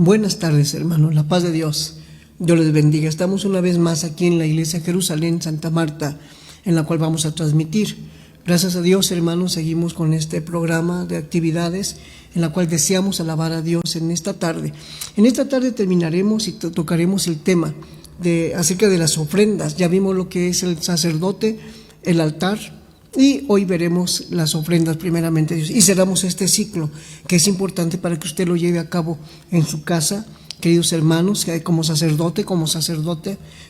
Buenas tardes, hermanos. La paz de Dios. Dios les bendiga. Estamos una vez más aquí en la Iglesia Jerusalén, Santa Marta, en la cual vamos a transmitir. Gracias a Dios, hermanos, seguimos con este programa de actividades en la cual deseamos alabar a Dios en esta tarde. En esta tarde terminaremos y tocaremos el tema acerca de las ofrendas. Ya vimos lo que es el sacerdote, el altar, y hoy veremos las ofrendas primeramente Dios. Y cerramos este ciclo que es importante para que usted lo lleve a cabo en su casa, queridos hermanos, que hay como sacerdote,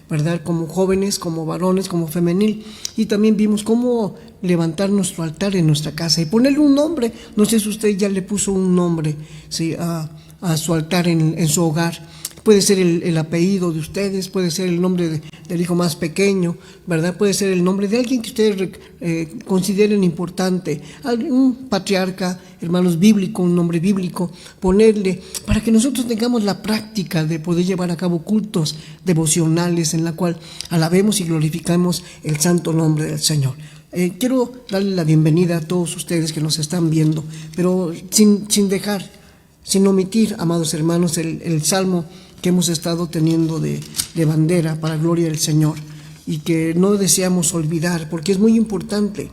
¿verdad? Como jóvenes, como varones, como femenil. Y también vimos cómo levantar nuestro altar en nuestra casa y ponerle un nombre. No sé si usted ya le puso un nombre, ¿sí?, a su altar en su hogar. Puede ser el apellido de ustedes, puede ser el nombre del hijo más pequeño, ¿verdad? Puede ser el nombre de alguien que ustedes consideren importante, un patriarca, hermanos, bíblico, un nombre bíblico, ponerle, para que nosotros tengamos la práctica de poder llevar a cabo cultos devocionales en la cual alabemos y glorificamos el santo nombre del Señor. Quiero darle la bienvenida a todos ustedes que nos están viendo, pero sin omitir, amados hermanos, el salmo que hemos estado teniendo de bandera para gloria del Señor y que no deseamos olvidar, porque es muy importante.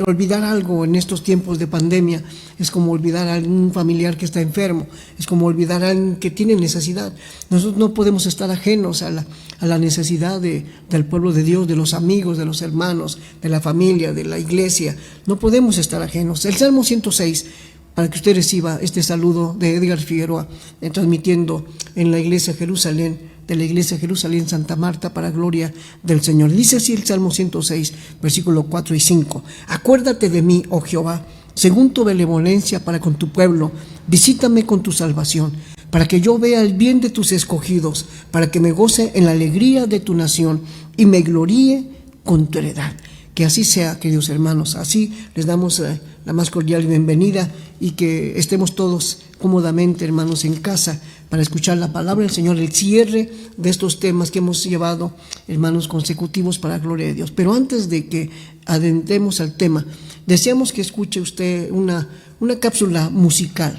Olvidar algo en estos tiempos de pandemia es como olvidar a algún familiar que está enfermo, es como olvidar a alguien que tiene necesidad. Nosotros no podemos estar ajenos a la necesidad del pueblo de Dios, de los amigos, de los hermanos, de la familia, de la iglesia. No podemos estar ajenos. El Salmo 106, para que usted reciba este saludo de Edgar Figueroa, transmitiendo en la Iglesia Jerusalén, de la Iglesia Jerusalén Santa Marta, para gloria del Señor. Dice así el Salmo 106, versículo 4 y 5. Acuérdate de mí, oh Jehová, según tu benevolencia para con tu pueblo, visítame con tu salvación, para que yo vea el bien de tus escogidos, para que me goce en la alegría de tu nación y me gloríe con tu heredad. Que así sea, queridos hermanos. Así les damos la más cordial bienvenida y que estemos todos cómodamente, hermanos, en casa para escuchar la palabra del Señor, el cierre de estos temas que hemos llevado, hermanos, consecutivos para la gloria de Dios. Pero antes de que adentremos al tema, deseamos que escuche usted una cápsula musical.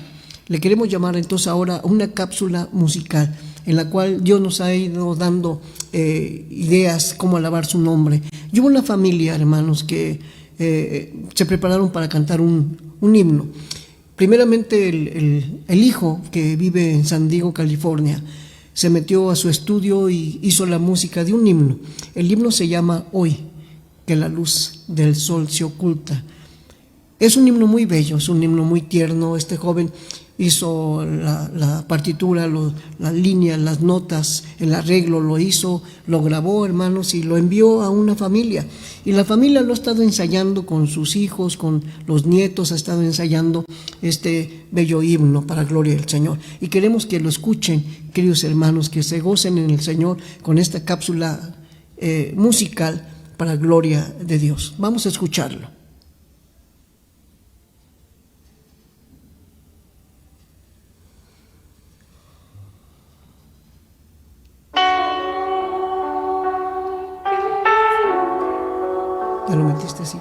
Le queremos llamar entonces ahora una cápsula musical en la cual Dios nos ha ido dando ideas cómo alabar su nombre. Y hubo una familia, hermanos, que se prepararon para cantar un himno. Primeramente el hijo, que vive en San Diego, California, se metió a su estudio y hizo la música de un himno. El himno se llama Hoy, que la luz del sol se oculta. Es un himno muy bello, es un himno muy tierno. Este joven hizo la partitura, las líneas, las notas, el arreglo, lo hizo, lo grabó, hermanos, y lo envió a una familia. Y la familia lo ha estado ensayando con sus hijos, con los nietos, ha estado ensayando este bello himno para gloria del Señor. Y queremos que lo escuchen, queridos hermanos, que se gocen en el Señor con esta cápsula musical para gloria de Dios. Vamos a escucharlo. ¿Ya lo metiste así?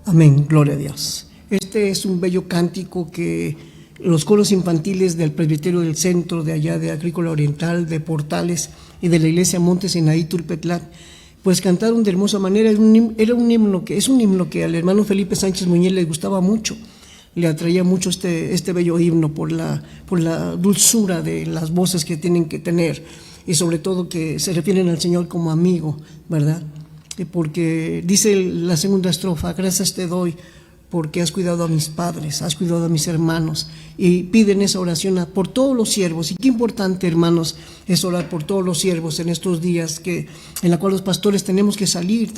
Amén, gloria a Dios. Este es un bello cántico que los coros infantiles del Presbiterio del Centro, de allá de Agrícola Oriental, de Portales y de la Iglesia Monte Sinaí Tulpetlat, pues cantaron de hermosa manera. Es un himno que al hermano Felipe Sánchez Muñiz le gustaba mucho, le atraía mucho este bello himno por la dulzura de las voces que tienen que tener, y sobre todo que se refieren al Señor como amigo, ¿verdad? Porque dice la segunda estrofa: gracias te doy porque has cuidado a mis padres, has cuidado a mis hermanos, y piden esa oración por todos los siervos. Y qué importante, hermanos, es orar por todos los siervos en estos días en la cual los pastores tenemos que salir,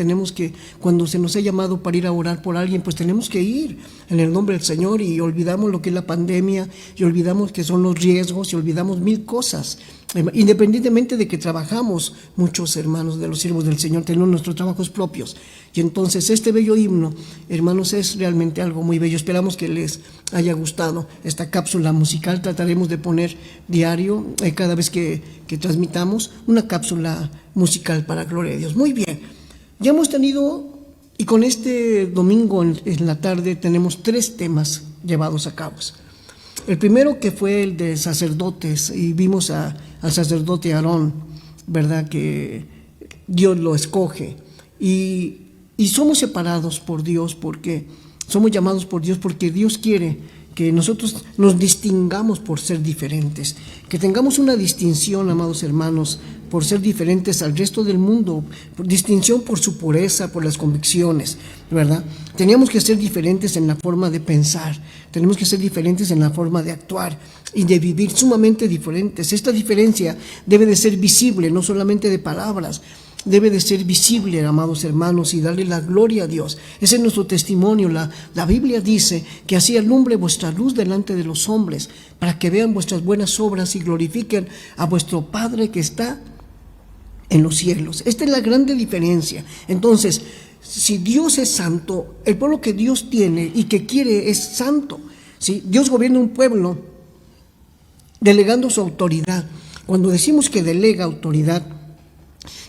cuando se nos ha llamado para ir a orar por alguien, pues tenemos que ir en el nombre del Señor, y olvidamos lo que es la pandemia, y olvidamos que son los riesgos, y olvidamos mil cosas. Independientemente de que trabajamos, muchos hermanos de los siervos del Señor tenemos nuestros trabajos propios, y entonces este bello himno, hermanos, es realmente algo muy bello. Esperamos que les haya gustado esta cápsula musical. Trataremos de poner diario, cada vez que transmitamos, una cápsula musical para gloria de Dios. Muy bien, ya hemos tenido, y con este domingo en la tarde tenemos 3 temas llevados a cabo. El primero, que fue el de sacerdotes, y vimos al sacerdote Aarón, ¿verdad? Que Dios lo escoge, y somos separados por Dios, porque somos llamados por Dios, porque Dios quiere que nosotros nos distingamos por ser diferentes, que tengamos una distinción, amados hermanos, por ser diferentes al resto del mundo, distinción por su pureza, por las convicciones, ¿verdad? Teníamos que ser diferentes en la forma de pensar, tenemos que ser diferentes en la forma de actuar y de vivir, sumamente diferentes. Esta diferencia debe de ser visible, no solamente de palabras, debe de ser visible, amados hermanos, y darle la gloria a Dios. Ese es nuestro testimonio. La Biblia dice que así alumbre vuestra luz delante de los hombres, para que vean vuestras buenas obras y glorifiquen a vuestro Padre que está en los cielos. Esta es la grande diferencia. Entonces, si Dios es santo, el pueblo que Dios tiene y que quiere es santo, ¿sí? Dios gobierna un pueblo delegando su autoridad. Cuando decimos que delega autoridad,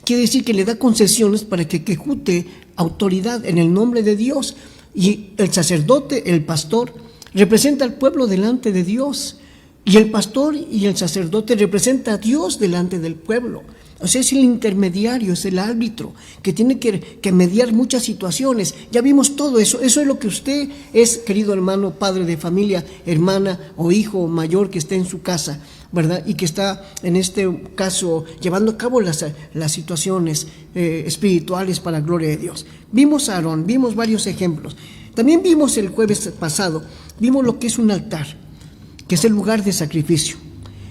quiere decir que le da concesiones para que ejecute autoridad en el nombre de Dios. Y el sacerdote, el pastor, representa al pueblo delante de Dios. Y el pastor y el sacerdote representa a Dios delante del pueblo. O sea, es el intermediario, es el árbitro que tiene que mediar muchas situaciones. Ya vimos todo eso. Eso es lo que usted es, querido hermano, padre de familia, hermana o hijo mayor que esté en su casa, ¿verdad? Y que está, en este caso, llevando a cabo las situaciones espirituales para gloria de Dios. Vimos a Aarón, vimos varios ejemplos. También vimos el jueves pasado, vimos lo que es un altar, que es el lugar de sacrificio.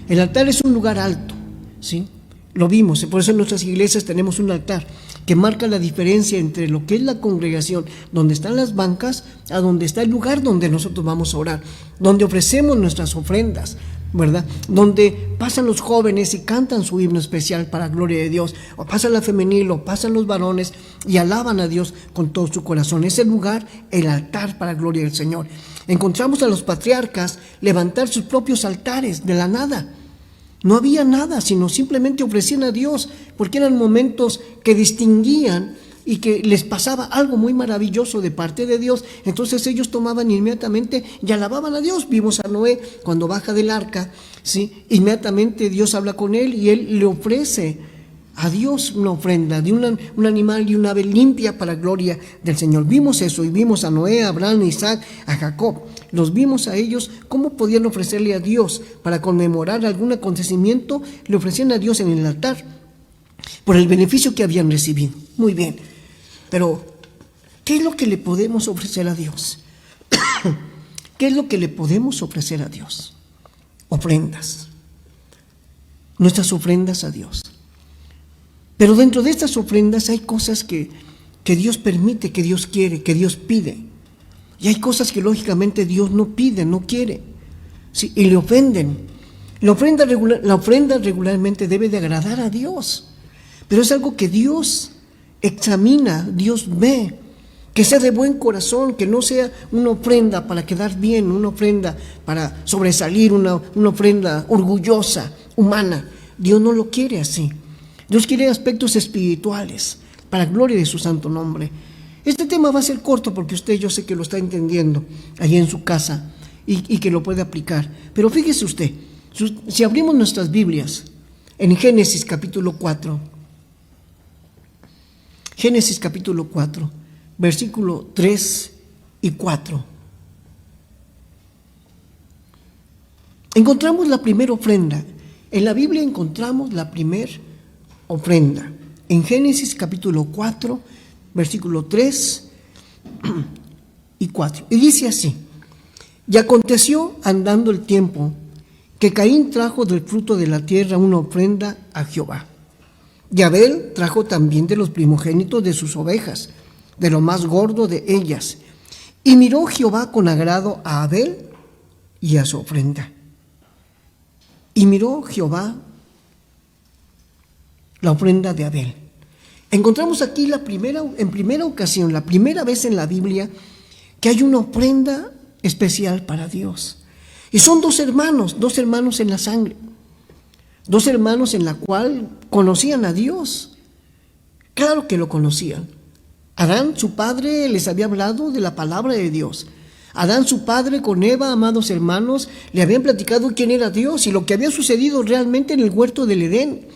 El altar es un lugar alto, ¿sí? Lo vimos, por eso en nuestras iglesias tenemos un altar que marca la diferencia entre lo que es la congregación, donde están las bancas, a donde está el lugar donde nosotros vamos a orar, donde ofrecemos nuestras ofrendas, ¿verdad? Donde pasan los jóvenes y cantan su himno especial para gloria de Dios, o pasa la femenil, o pasan los varones y alaban a Dios con todo su corazón. Ese lugar, el altar para gloria del Señor. Encontramos a los patriarcas levantar sus propios altares de la nada. No había nada, sino simplemente ofrecían a Dios, porque eran momentos que distinguían y que les pasaba algo muy maravilloso de parte de Dios. Entonces ellos tomaban inmediatamente y alababan a Dios. Vimos a Noé cuando baja del arca, ¿sí? Inmediatamente Dios habla con él y él le ofrece a Dios una ofrenda de un animal y una ave limpia para gloria del Señor. Vimos eso, y vimos a Noé, a Abraham, a Isaac, a Jacob. Los vimos a ellos cómo podían ofrecerle a Dios para conmemorar algún acontecimiento. Le ofrecían a Dios en el altar por el beneficio que habían recibido. Muy bien, pero ¿qué es lo que le podemos ofrecer a Dios? ¿Qué es lo que le podemos ofrecer a Dios? Ofrendas. Nuestras ofrendas a Dios. Pero dentro de estas ofrendas hay cosas que Dios permite, que Dios quiere, que Dios pide. Y hay cosas que lógicamente Dios no pide, no quiere, ¿sí? Y le ofenden. La ofrenda regularmente debe de agradar a Dios, pero es algo que Dios examina, Dios ve, que sea de buen corazón, que no sea una ofrenda para quedar bien, una ofrenda para sobresalir, una ofrenda orgullosa, humana. Dios no lo quiere así. Dios quiere aspectos espirituales para gloria de su santo nombre. Este tema va a ser corto porque usted, yo sé que lo está entendiendo allí en su casa y que lo puede aplicar. Pero fíjese usted, si abrimos nuestras Biblias en Génesis capítulo 4, Génesis capítulo 4, versículo 3 y 4. Encontramos la primera ofrenda. En la Biblia encontramos la primera ofrenda. En Génesis capítulo 4, versículo 3 y 4. Y dice así: y aconteció andando el tiempo que Caín trajo del fruto de la tierra una ofrenda a Jehová. Y Abel trajo también de los primogénitos de sus ovejas, de lo más gordo de ellas. Y miró Jehová con agrado a Abel y a su ofrenda. Y miró Jehová la ofrenda de Abel. Encontramos aquí en primera ocasión, la primera vez en la Biblia, que hay una ofrenda especial para Dios. Y son dos hermanos en la sangre. Dos hermanos en la cual conocían a Dios. Claro que lo conocían. Adán, su padre, les había hablado de la palabra de Dios. Adán, su padre, con Eva, amados hermanos, le habían platicado quién era Dios y lo que había sucedido realmente en el huerto del Edén.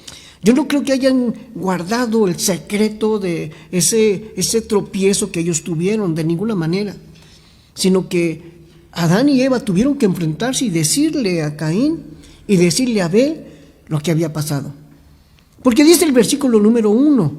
Yo no creo que hayan guardado el secreto de ese tropiezo que ellos tuvieron, de ninguna manera, sino que Adán y Eva tuvieron que enfrentarse y decirle a Caín y decirle a Abel lo que había pasado. Porque dice el versículo número 1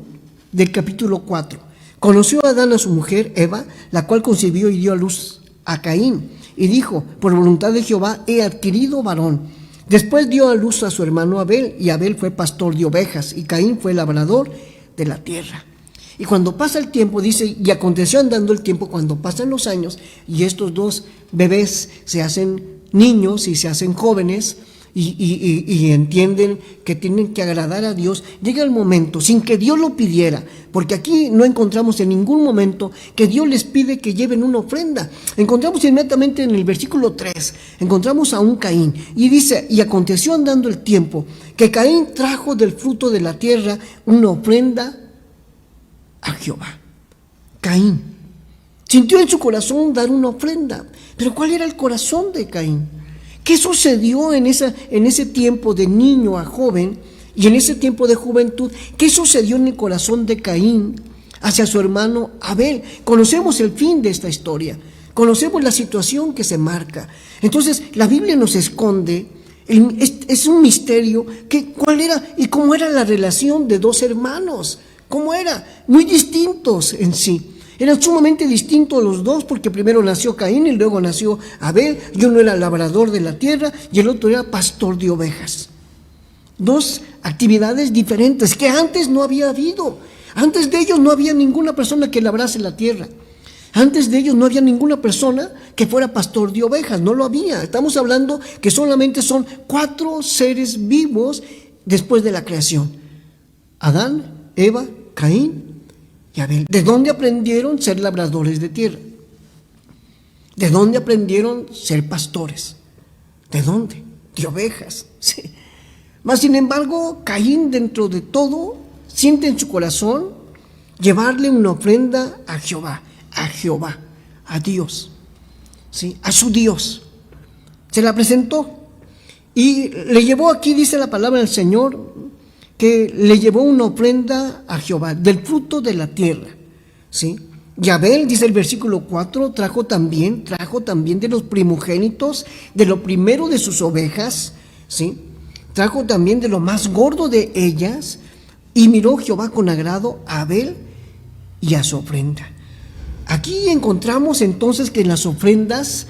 del capítulo 4: conoció Adán a su mujer Eva, la cual concibió y dio a luz a Caín, y dijo: por voluntad de Jehová he adquirido varón. Después dio a luz a su hermano Abel, y Abel fue pastor de ovejas, y Caín fue labrador de la tierra. Y cuando pasa el tiempo, dice, y aconteció andando el tiempo, cuando pasan los años, y estos dos bebés se hacen niños y se hacen jóvenes, y entienden que tienen que agradar a Dios, llega el momento, sin que Dios lo pidiera, porque aquí no encontramos en ningún momento que Dios les pide que lleven una ofrenda. Encontramos inmediatamente en el versículo 3, encontramos a un Caín, y dice, y aconteció andando el tiempo, que Caín trajo del fruto de la tierra una ofrenda a Jehová. Caín sintió en su corazón dar una ofrenda, pero ¿cuál era el corazón de Caín? ¿Qué sucedió en ese tiempo de niño a joven y en ese tiempo de juventud? ¿Qué sucedió en el corazón de Caín hacia su hermano Abel? Conocemos el fin de esta historia, conocemos la situación que se marca. Entonces la Biblia nos esconde, es un misterio, cuál era y cómo era la relación de dos hermanos. ¿Cómo era? Muy distintos en sí. Eran sumamente distintos los dos, porque primero nació Caín y luego nació Abel, y uno era labrador de la tierra y el otro era pastor de ovejas. Dos actividades diferentes que antes no había habido. Antes de ellos no había ninguna persona que labrase la tierra. Antes de ellos no había ninguna persona que fuera pastor de ovejas, no lo había. Estamos hablando que solamente son 4 seres vivos después de la creación: Adán, Eva, Caín y Abel. ¿De dónde aprendieron ser labradores de tierra? ¿De dónde aprendieron ser pastores? ¿De dónde? De ovejas. Sí. Mas sin embargo, Caín, dentro de todo, siente en su corazón llevarle una ofrenda a Jehová, a Dios, ¿sí? A su Dios. Se la presentó y le llevó, aquí dice la palabra del Señor, que le llevó una ofrenda a Jehová del fruto de la tierra, ¿sí? Y Abel, dice el versículo 4, trajo también de los primogénitos, de lo primero de sus ovejas, ¿sí? Trajo también de lo más gordo de ellas, y miró Jehová con agrado a Abel y a su ofrenda. Aquí encontramos entonces que en las ofrendas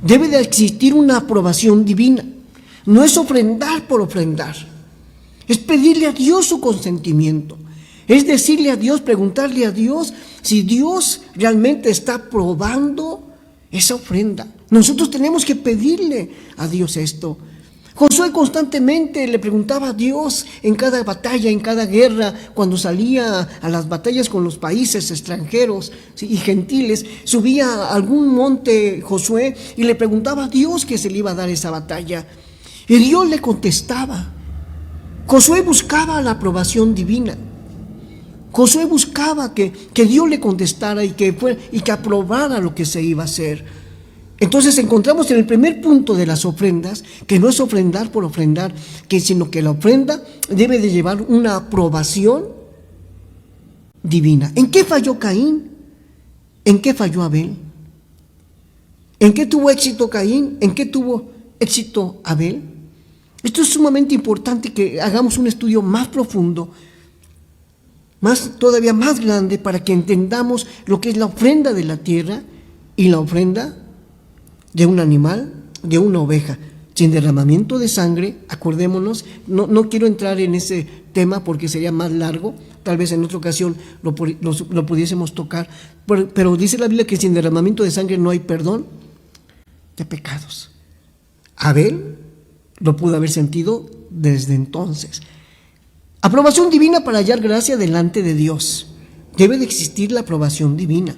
debe de existir una aprobación divina. No es ofrendar por ofrendar. Es pedirle a Dios su consentimiento. Es decirle a Dios, preguntarle a Dios si Dios realmente está aprobando esa ofrenda. Nosotros tenemos que pedirle a Dios esto. Josué constantemente le preguntaba a Dios en cada batalla, en cada guerra, cuando salía a las batallas con los países extranjeros, ¿sí? Y gentiles, subía a algún monte Josué y le preguntaba a Dios que se le iba a dar esa batalla. Y Dios le contestaba. Josué buscaba la aprobación divina. Josué buscaba que Dios le contestara y que aprobara lo que se iba a hacer. Entonces encontramos en el primer punto de las ofrendas que no es ofrendar por ofrendar, sino que la ofrenda debe de llevar una aprobación divina. ¿En qué falló Caín? ¿En qué falló Abel? ¿En qué tuvo éxito Caín? ¿En qué tuvo éxito Abel? Esto es sumamente importante que hagamos un estudio más profundo, todavía más grande, para que entendamos lo que es la ofrenda de la tierra y la ofrenda de un animal, de una oveja, sin derramamiento de sangre. Acordémonos, no quiero entrar en ese tema porque sería más largo, tal vez en otra ocasión lo pudiésemos tocar, pero dice la Biblia que sin derramamiento de sangre no hay perdón de pecados. Abel lo pudo haber sentido desde entonces. Aprobación divina para hallar gracia delante de Dios. Debe de existir la aprobación divina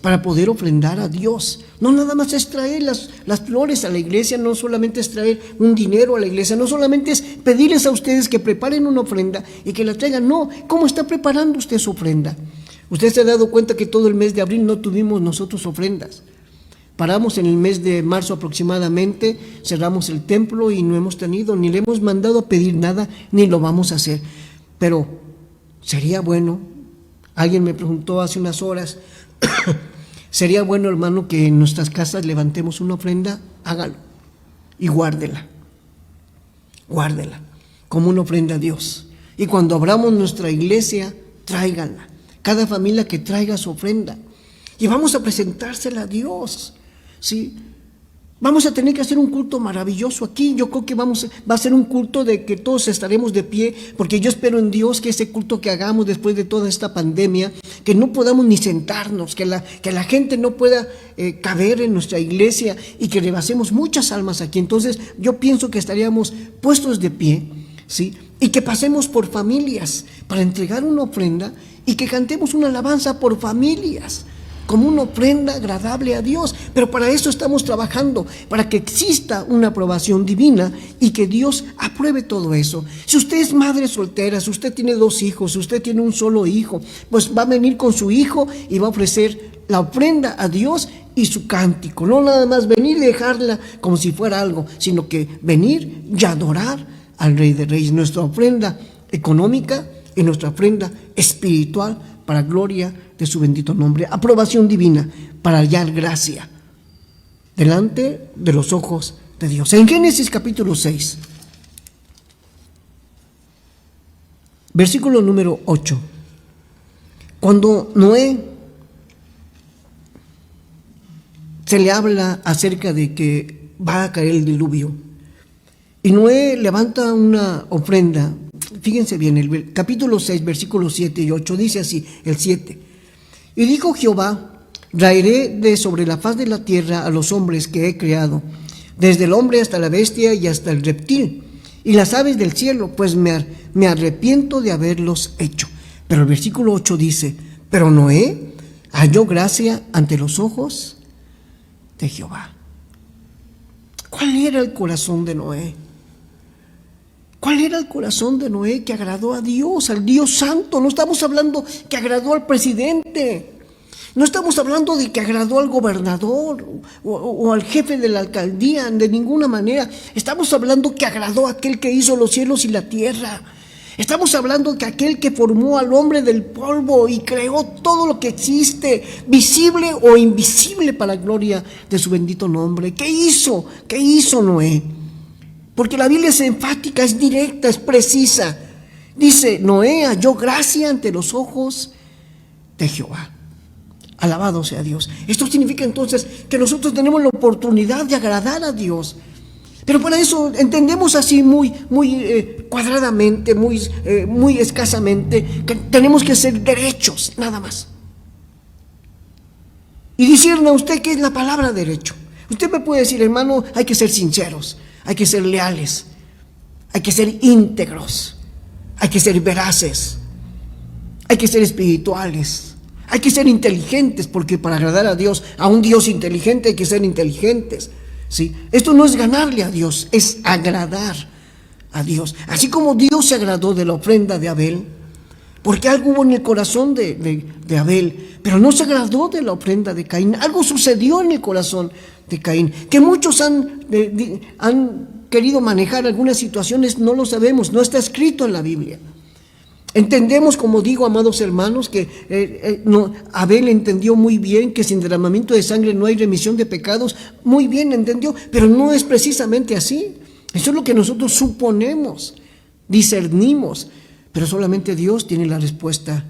para poder ofrendar a Dios. No nada más es traer las flores a la iglesia, no solamente es traer un dinero a la iglesia, no solamente es pedirles a ustedes que preparen una ofrenda y que la traigan. No, ¿cómo está preparando usted su ofrenda? Usted se ha dado cuenta que todo el mes de abril no tuvimos nosotros ofrendas. Paramos en el mes de marzo aproximadamente, cerramos el templo y no hemos tenido, ni le hemos mandado a pedir nada, ni lo vamos a hacer. Pero sería bueno, alguien me preguntó hace unas horas, sería bueno, hermano, que en nuestras casas levantemos una ofrenda. Hágalo y guárdela como una ofrenda a Dios. Y cuando abramos nuestra iglesia, tráiganla, cada familia que traiga su ofrenda, y vamos a presentársela a Dios. ¿Sí? Vamos a tener que hacer un culto maravilloso aquí. Yo creo que va a ser un culto de que todos estaremos de pie, porque yo espero en Dios que ese culto que hagamos después de toda esta pandemia, que no podamos ni sentarnos, que la gente no pueda caber en nuestra iglesia y que rebasemos muchas almas aquí. Entonces yo pienso que estaríamos puestos de pie, ¿sí? Y que pasemos por familias para entregar una ofrenda y que cantemos una alabanza por familias, como una ofrenda agradable a Dios. Pero para eso estamos trabajando, para que exista una aprobación divina y que Dios apruebe todo eso. Si usted es madre soltera, si usted tiene 2 hijos, si usted tiene un solo hijo, pues va a venir con su hijo y va a ofrecer la ofrenda a Dios y su cántico. No nada más venir y dejarla como si fuera algo, sino que venir y adorar al Rey de Reyes. Nuestra ofrenda económica y nuestra ofrenda espiritual para gloria de su bendito nombre. Aprobación divina para hallar gracia delante de los ojos de Dios. En Génesis capítulo 6, versículo número 8, cuando Noé se le habla acerca de que va a caer el diluvio, y Noé levanta una ofrenda. Fíjense bien, el capítulo 6, versículos 7 y 8, dice así, el 7. Y dijo Jehová: raeré de sobre la faz de la tierra a los hombres que he creado, desde el hombre hasta la bestia y hasta el reptil, y las aves del cielo, pues me arrepiento de haberlos hecho. Pero el versículo 8 dice: pero Noé halló gracia ante los ojos de Jehová. ¿Cuál era el corazón de Noé? ¿Cuál era el corazón de Noé que agradó a Dios, al Dios Santo? No estamos hablando que agradó al presidente, no estamos hablando de que agradó al gobernador o al jefe de la alcaldía, de ninguna manera. Estamos hablando que agradó a aquel que hizo los cielos y la tierra. Estamos hablando que aquel que formó al hombre del polvo y creó todo lo que existe, visible o invisible, para la gloria de su bendito nombre. ¿Qué hizo? ¿Qué hizo Noé? Porque la Biblia es enfática, es directa, es precisa. Dice: Noé halló gracia ante los ojos de Jehová. Alabado sea Dios. Esto significa entonces que nosotros tenemos la oportunidad de agradar a Dios. Pero para eso entendemos así muy cuadradamente, muy escasamente, que tenemos que ser derechos, nada más. Y decirle a usted qué es la palabra derecho. Usted me puede decir: hermano, hay que ser sinceros, hay que ser leales, hay que ser íntegros, hay que ser veraces, hay que ser espirituales, hay que ser inteligentes, porque para agradar a Dios, a un Dios inteligente, hay que ser inteligentes. ¿Sí? Esto no es ganarle a Dios, es agradar a Dios. Así como Dios se agradó de la ofrenda de Abel, porque algo hubo en el corazón de Abel, pero no se agradó de la ofrenda de Caín. Algo sucedió en el corazón de Caín, que muchos han querido manejar algunas situaciones, no lo sabemos, no está escrito en la Biblia. Entendemos, como digo, amados hermanos, que Abel entendió muy bien que sin derramamiento de sangre no hay remisión de pecados. Muy bien entendió, pero no es precisamente así. Eso es lo que nosotros suponemos, discernimos, pero solamente Dios tiene la respuesta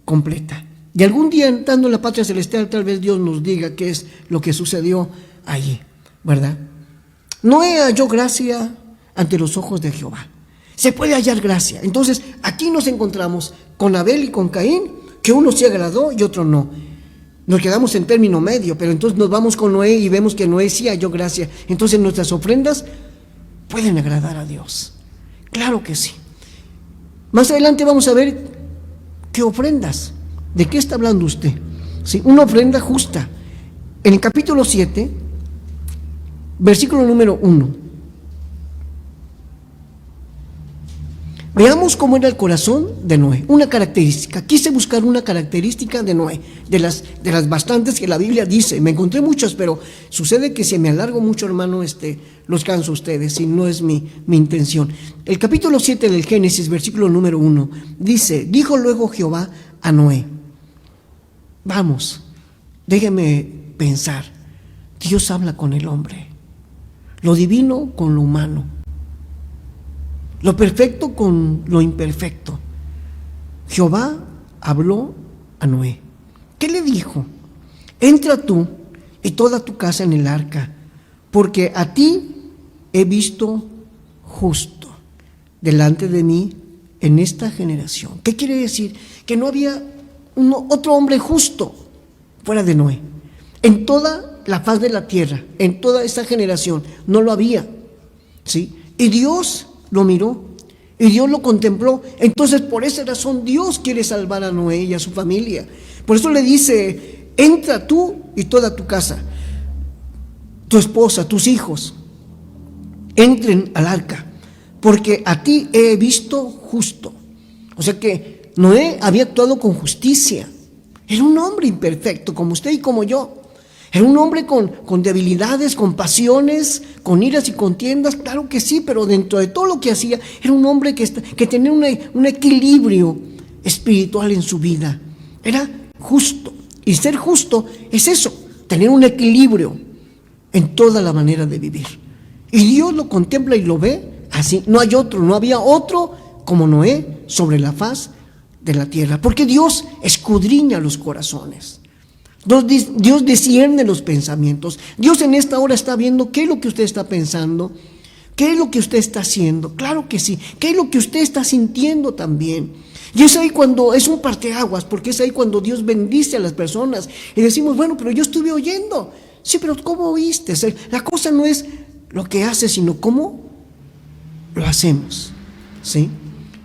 completa. Y algún día, entrando en la patria celestial, tal vez Dios nos diga qué es lo que sucedió allí, ¿verdad? Noé halló gracia ante los ojos de Jehová. Se puede hallar gracia. Entonces, aquí nos encontramos con Abel y con Caín, que uno se agradó y otro no. Nos quedamos en término medio, pero entonces nos vamos con Noé y vemos que Noé sí halló gracia. Entonces, nuestras ofrendas pueden agradar a Dios. Claro que sí. Más adelante vamos a ver qué ofrendas. ¿De qué está hablando usted? ¿Sí? Una ofrenda justa. En el capítulo 7, versículo número 1. Veamos cómo era el corazón de Noé. Una característica. Quise buscar una característica de Noé, de las bastantes que la Biblia dice. Me encontré muchas, pero sucede que si me alargo mucho, hermano, los canso a ustedes, y no es mi intención. El capítulo 7 del Génesis, versículo número 1, dice: dijo luego Jehová a Noé. Vamos, déjeme pensar. Dios habla con el hombre, lo divino con lo humano, lo perfecto con lo imperfecto. Jehová habló a Noé. ¿Qué le dijo? Entra tú y toda tu casa en el arca, porque a ti he visto justo delante de mí en esta generación. ¿Qué quiere decir? Que no había otro hombre justo fuera de Noé. En toda la faz de la tierra, en toda esta generación, no lo había, ¿sí? Y Dios lo miró y Dios lo contempló. Entonces, por esa razón, Dios quiere salvar a Noé y a su familia. Por eso le dice: entra tú y toda tu casa, tu esposa, tus hijos, entren al arca, porque a ti he visto justo. O sea que Noé había actuado con justicia. Era un hombre imperfecto, como usted y como yo. Era un hombre con debilidades, con pasiones, con iras y contiendas, claro que sí, pero dentro de todo lo que hacía, era un hombre que tenía un equilibrio espiritual en su vida. Era justo. Y ser justo es eso, tener un equilibrio en toda la manera de vivir. Y Dios lo contempla y lo ve así. No hay otro, no había otro como Noé sobre la faz de la tierra, porque Dios escudriña los corazones. Dios discierne los pensamientos. Dios en esta hora está viendo qué es lo que usted está pensando, qué es lo que usted está haciendo. Claro que sí, qué es lo que usted está sintiendo también. Y es ahí cuando es un parteaguas, porque es ahí cuando Dios bendice a las personas y decimos: bueno, pero yo estuve oyendo. Sí, pero ¿cómo oíste? La cosa no es lo que haces, sino cómo lo hacemos, ¿sí?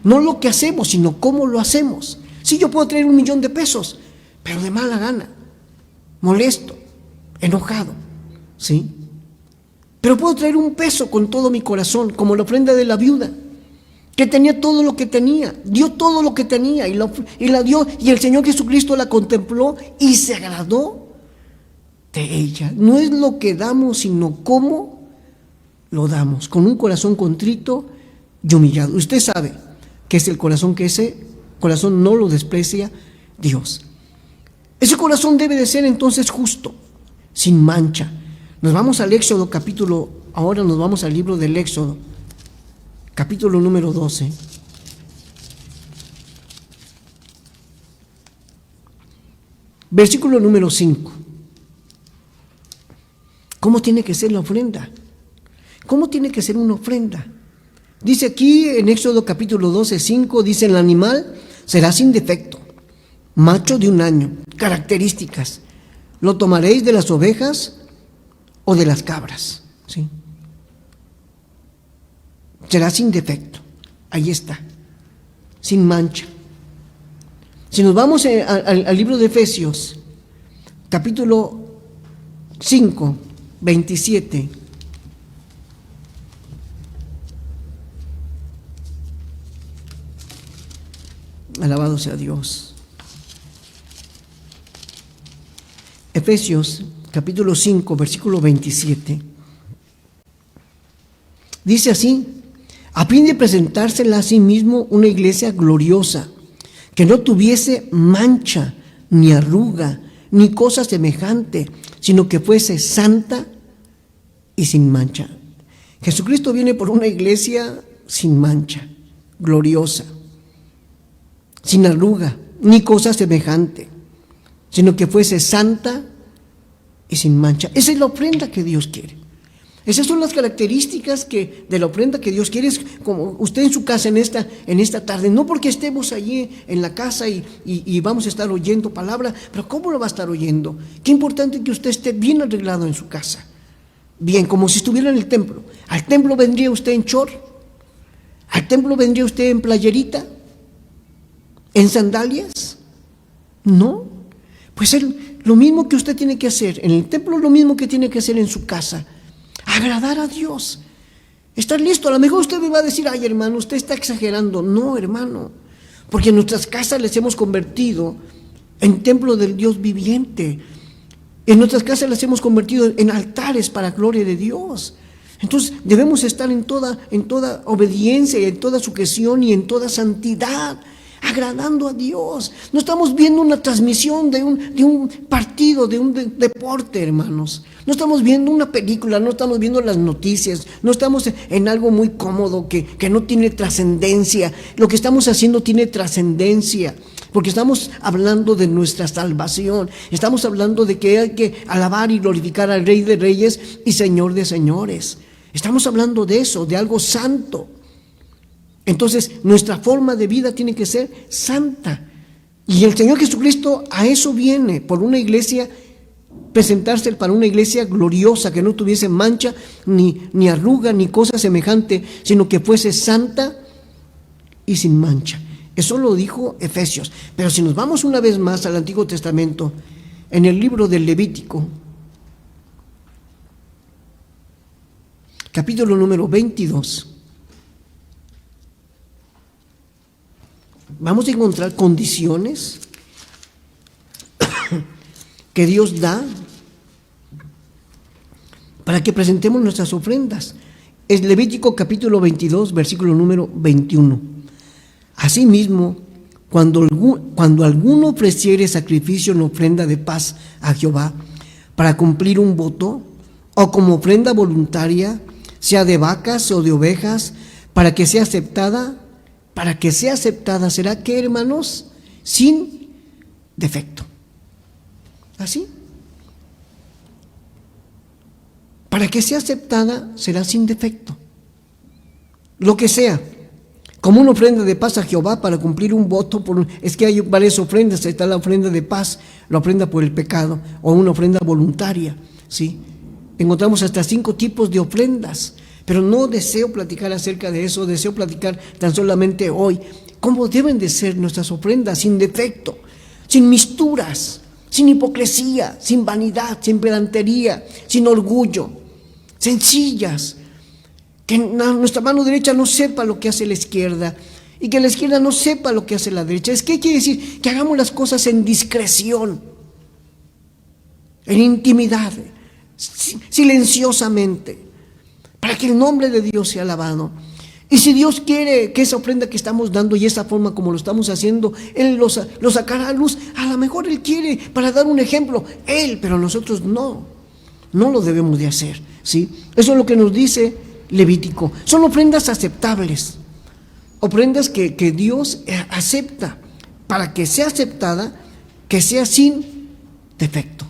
No lo que hacemos, sino cómo lo hacemos. Sí, yo puedo traer 1,000,000 de pesos, pero de mala gana, molesto, enojado, ¿sí? Pero puedo traer 1 peso con todo mi corazón, como la ofrenda de la viuda, que tenía todo lo que tenía, dio todo lo que tenía y la dio, y el Señor Jesucristo la contempló y se agradó de ella. No es lo que damos, sino cómo lo damos, con un corazón contrito y humillado. Usted sabe que es el corazón, que ese corazón no lo desprecia Dios. Ese corazón debe de ser entonces justo, sin mancha. Nos vamos al Éxodo ahora nos vamos al libro del Éxodo, capítulo número 12. Versículo número 5. ¿Cómo tiene que ser la ofrenda? ¿Cómo tiene que ser una ofrenda? Dice aquí en Éxodo capítulo 12, 5, dice: el animal será sin defecto, macho de 1 año. Características: lo tomaréis de las ovejas o de las cabras, ¿sí? Será sin defecto, ahí está, sin mancha. Si nos vamos al libro de Efesios, capítulo 5, 27, Alabado sea Dios. Efesios capítulo 5, versículo 27. Dice así: a fin de presentársela a sí mismo una iglesia gloriosa, que no tuviese mancha, ni arruga, ni cosa semejante, sino que fuese santa y sin mancha. Jesucristo viene por una iglesia sin mancha, gloriosa, sin arruga, ni cosa semejante, sino que fuese santa y sin mancha. Esa es la ofrenda que Dios quiere. Esas son las características de la ofrenda que Dios quiere. Es como usted en su casa en esta tarde, no porque estemos allí en la casa y vamos a estar oyendo palabra, pero ¿cómo lo va a estar oyendo? Qué importante que usted esté bien arreglado en su casa, bien, como si estuviera en el templo. ¿Al templo vendría usted en short? ¿Al templo vendría usted en playerita? ¿En sandalias? No. Pues lo mismo que usted tiene que hacer en el templo, lo mismo que tiene que hacer en su casa. Agradar a Dios, estar listo. A lo mejor usted me va a decir: ay, hermano, usted está exagerando. No, hermano, porque en nuestras casas les hemos convertido en templo del Dios viviente. En nuestras casas las hemos convertido en altares para gloria de Dios. Entonces debemos estar en toda obediencia y en toda sujeción y en toda santidad, agradando a Dios. No estamos viendo una transmisión de un partido, de un deporte, hermanos. No estamos viendo una película, no estamos viendo las noticias, no estamos en algo muy cómodo que no tiene trascendencia. Lo que estamos haciendo tiene trascendencia, porque estamos hablando de nuestra salvación. Estamos hablando de que hay que alabar y glorificar al Rey de Reyes y Señor de Señores. Estamos hablando de eso, de algo santo. Entonces, nuestra forma de vida tiene que ser santa. Y el Señor Jesucristo a eso viene, por una iglesia, presentarse para una iglesia gloriosa, que no tuviese mancha, ni arruga, ni cosa semejante, sino que fuese santa y sin mancha. Eso lo dijo Efesios. Pero si nos vamos una vez más al Antiguo Testamento, en el libro del Levítico, capítulo número 22, vamos a encontrar condiciones que Dios da para que presentemos nuestras ofrendas. Es Levítico capítulo 22, versículo número 21. Asimismo, cuando alguno ofreciere sacrificio en ofrenda de paz a Jehová para cumplir un voto, o como ofrenda voluntaria, sea de vacas o de ovejas, para que sea aceptada, ¿será que, hermanos? Sin defecto. ¿Así? Para que sea aceptada, será sin defecto. Lo que sea, como una ofrenda de paz a Jehová para cumplir un voto. Es que hay varias ofrendas. Está la ofrenda de paz, la ofrenda por el pecado, o una ofrenda voluntaria, ¿sí? Encontramos hasta 5 tipos de ofrendas. Pero no deseo platicar acerca de eso, deseo platicar tan solamente hoy cómo deben de ser nuestras ofrendas, sin defecto, sin misturas, sin hipocresía, sin vanidad, sin pedantería, sin orgullo, sencillas, que nuestra mano derecha no sepa lo que hace la izquierda y que la izquierda no sepa lo que hace la derecha. ¿Qué quiere decir? Que hagamos las cosas en discreción, en intimidad, silenciosamente, para que el nombre de Dios sea alabado. Y si Dios quiere que esa ofrenda que estamos dando y esa forma como lo estamos haciendo, Él lo sacará a luz. A lo mejor Él quiere para dar un ejemplo, Él, pero nosotros no lo debemos de hacer, ¿sí? Eso es lo que nos dice Levítico. Son ofrendas aceptables, ofrendas que Dios acepta. Para que sea aceptada, que sea sin defecto.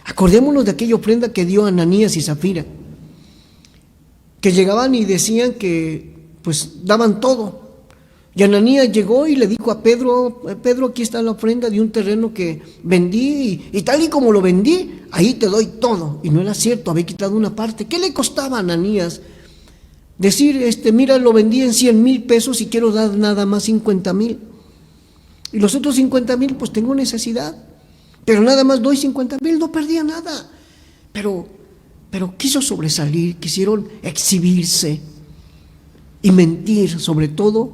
Acordémonos de aquella ofrenda que dio Ananías y Zafira, que llegaban y decían que pues daban todo. Y Ananías llegó y le dijo a Pedro: Pedro, aquí está la ofrenda de un terreno que vendí, y tal y como lo vendí, ahí te doy todo. Y no era cierto, había quitado una parte. ¿Qué le costaba a Ananías decir: mira, lo vendí en 100,000 pesos y quiero dar nada más 50,000? Y los otros 50,000 pues tengo necesidad, pero nada más doy 50,000, no perdía nada. Pero quiso sobresalir, quisieron exhibirse y mentir, sobre todo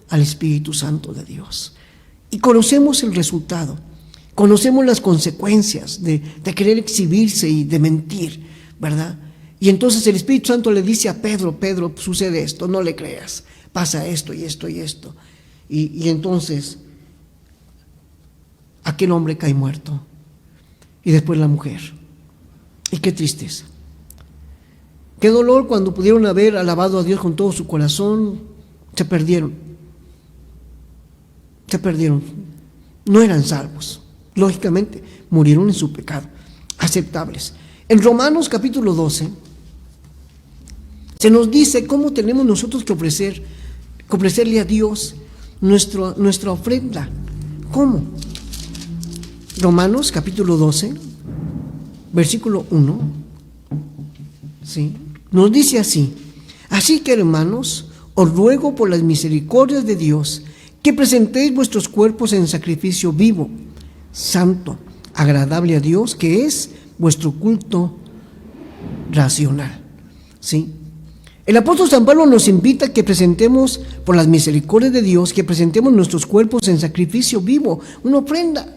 al Espíritu Santo de Dios. Y conocemos el resultado, conocemos las consecuencias de querer exhibirse y de mentir, ¿verdad? Y entonces el Espíritu Santo le dice a Pedro: Pedro, sucede esto, no le creas, pasa esto y esto y esto. Y entonces aquel hombre cae muerto. Y después la mujer. Y qué tristeza. Qué dolor cuando pudieron haber alabado a Dios con todo su corazón. Se perdieron. Se perdieron. No eran salvos. Lógicamente, murieron en su pecado. Aceptables. En Romanos capítulo 12 se nos dice cómo tenemos nosotros que ofrecerle a Dios nuestra ofrenda. ¿Cómo? Romanos capítulo 12, versículo 1, ¿sí? Nos dice así: así que, hermanos, os ruego por las misericordias de Dios que presentéis vuestros cuerpos en sacrificio vivo, santo, agradable a Dios, que es vuestro culto racional. ¿Sí? El apóstol San Pablo nos invita a que presentemos, por las misericordias de Dios, que presentemos nuestros cuerpos en sacrificio vivo, una ofrenda,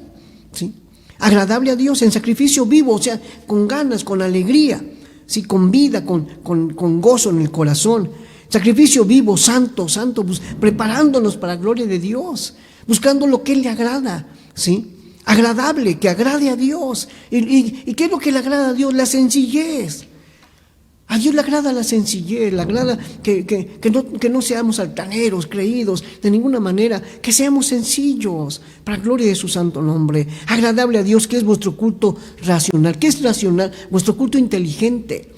¿sí? Agradable a Dios, en sacrificio vivo, o sea, con ganas, con alegría, ¿sí? Con vida, con gozo en el corazón. Sacrificio vivo, santo, preparándonos para la gloria de Dios, buscando lo que Él le agrada, ¿sí? Agradable, que agrade a Dios. ¿Y qué es lo que le agrada a Dios? La sencillez. A Dios le agrada la sencillez, le agrada que no seamos altaneros, creídos, de ninguna manera, que seamos sencillos, para la gloria de su santo nombre. Agradable a Dios, que es vuestro culto racional. ¿Qué es racional? Vuestro culto inteligente.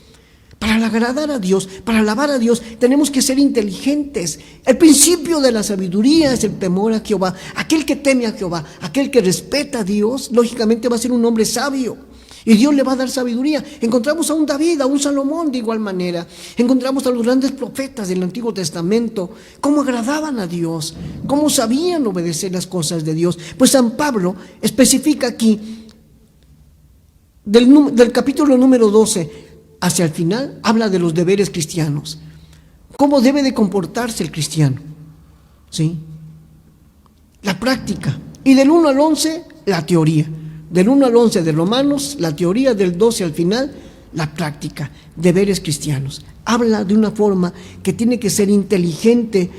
Para agradar a Dios, para alabar a Dios, tenemos que ser inteligentes. El principio de la sabiduría es el temor a Jehová. Aquel que teme a Jehová, aquel que respeta a Dios, lógicamente va a ser un hombre sabio. Y Dios le va a dar sabiduría. Encontramos a un David, a un Salomón de igual manera. Encontramos a los grandes profetas del Antiguo Testamento, cómo agradaban a Dios, cómo sabían obedecer las cosas de Dios. Pues San Pablo especifica aquí, del capítulo número 12 hacia el final, habla de los deberes cristianos. ¿Cómo debe de comportarse el cristiano? ¿Sí? La práctica. Y del 1 al 11, la teoría. Del 1 al 11 de Romanos, la teoría; del 12 al final, la práctica. Deberes cristianos. Habla de una forma que tiene que ser inteligente.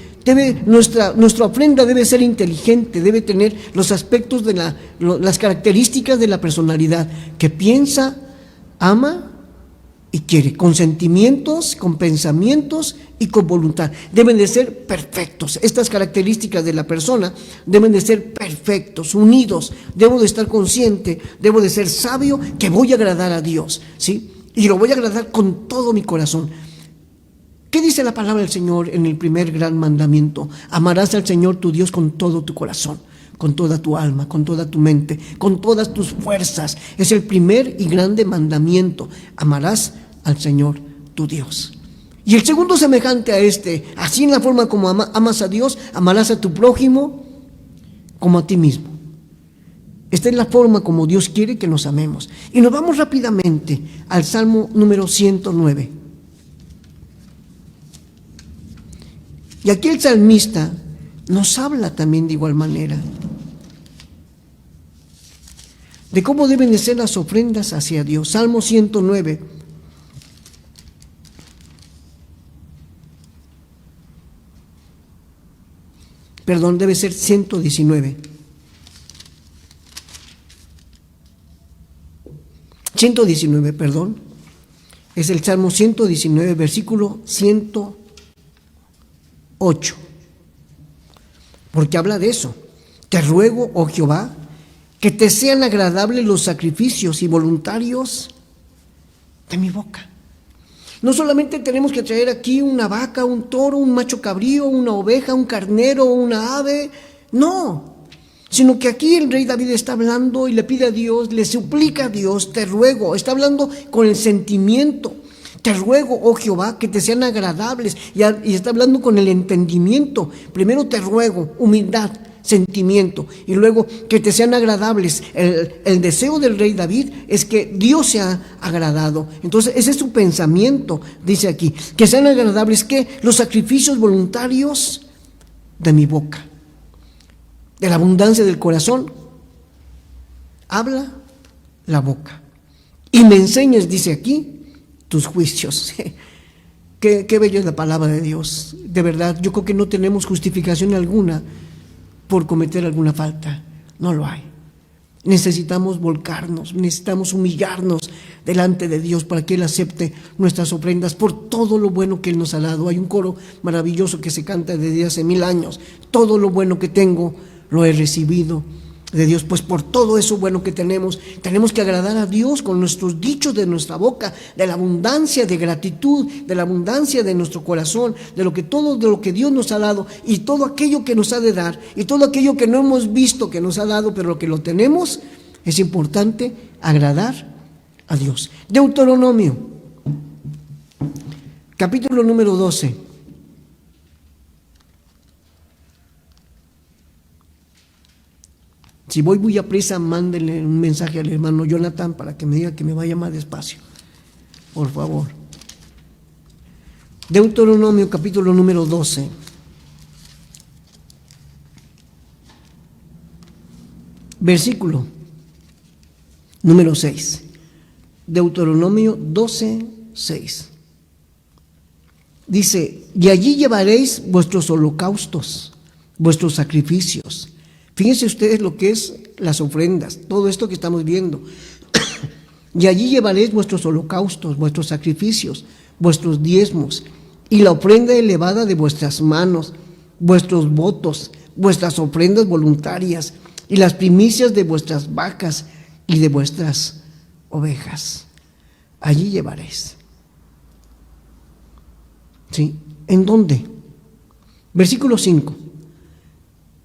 Nuestra ofrenda debe ser inteligente, debe tener los aspectos de las características de la personalidad, que piensa, ama y quiere, con sentimientos, con pensamientos y con voluntad. Deben de ser perfectos. Estas características de la persona deben de ser perfectos, unidos. Debo de estar consciente, debo de ser sabio, que voy a agradar a Dios, ¿sí? Y lo voy a agradar con todo mi corazón. ¿Qué dice la palabra del Señor en el primer gran mandamiento? Amarás al Señor tu Dios con todo tu corazón, con toda tu alma, con toda tu mente, con todas tus fuerzas. Es el primer y grande mandamiento. Amarás al Señor tu Dios. Y el segundo semejante a este: así en la forma como amas a Dios, amarás a tu prójimo como a ti mismo. Esta es la forma como Dios quiere que nos amemos. Y nos vamos rápidamente al Salmo número 109. Y aquí el salmista nos habla también de igual manera de cómo deben de ser las ofrendas hacia Dios. Salmo 109. Perdón, debe ser 119. 119, perdón. Es el Salmo 119, versículo 108. Porque habla de eso. Te ruego, oh Jehová, que te sean agradables los sacrificios y voluntarios de mi boca. No solamente tenemos que traer aquí una vaca, un toro, un macho cabrío, una oveja, un carnero, una ave, no, sino que aquí el rey David está hablando y le pide a Dios, le suplica a Dios, te ruego, está hablando con el sentimiento, te ruego, oh Jehová, que te sean agradables, y está hablando con el entendimiento. Primero te ruego, humildad, sentimiento, y luego que te sean agradables. El deseo del rey David es que Dios sea agradado. Entonces ese es su pensamiento. Dice aquí, que sean agradables, que los sacrificios voluntarios de mi boca. De la abundancia del corazón habla la boca. Y me enseñas, dice aquí, tus juicios. Qué bella es la palabra de Dios. De verdad, yo creo que no tenemos justificación alguna por cometer alguna falta. No lo hay. Necesitamos volcarnos, necesitamos humillarnos delante de Dios para que Él acepte nuestras ofrendas por todo lo bueno que Él nos ha dado. Hay un coro maravilloso que se canta desde hace 1000 años. Todo lo bueno que tengo lo he recibido de Dios. Pues por todo eso bueno que tenemos que agradar a Dios con nuestros dichos de nuestra boca, de la abundancia de gratitud, de la abundancia de nuestro corazón, de todo lo que Dios nos ha dado y todo aquello que nos ha de dar y todo aquello que no hemos visto que nos ha dado, pero lo que lo tenemos, es importante agradar a Dios. Deuteronomio, capítulo número 12. Si voy muy aprisa, mándenle un mensaje al hermano Jonathan para que me diga que me vaya más despacio, por favor. Deuteronomio, capítulo número 12. Versículo número 6. Deuteronomio 12, 6. Dice: y allí llevaréis vuestros holocaustos, vuestros sacrificios. Fíjense ustedes lo que es las ofrendas, todo esto que estamos viendo. Y allí llevaréis vuestros holocaustos, vuestros sacrificios, vuestros diezmos, y la ofrenda elevada de vuestras manos, vuestros votos, vuestras ofrendas voluntarias, y las primicias de vuestras vacas y de vuestras ovejas. Allí llevaréis. ¿Sí? ¿En dónde? Versículo 5.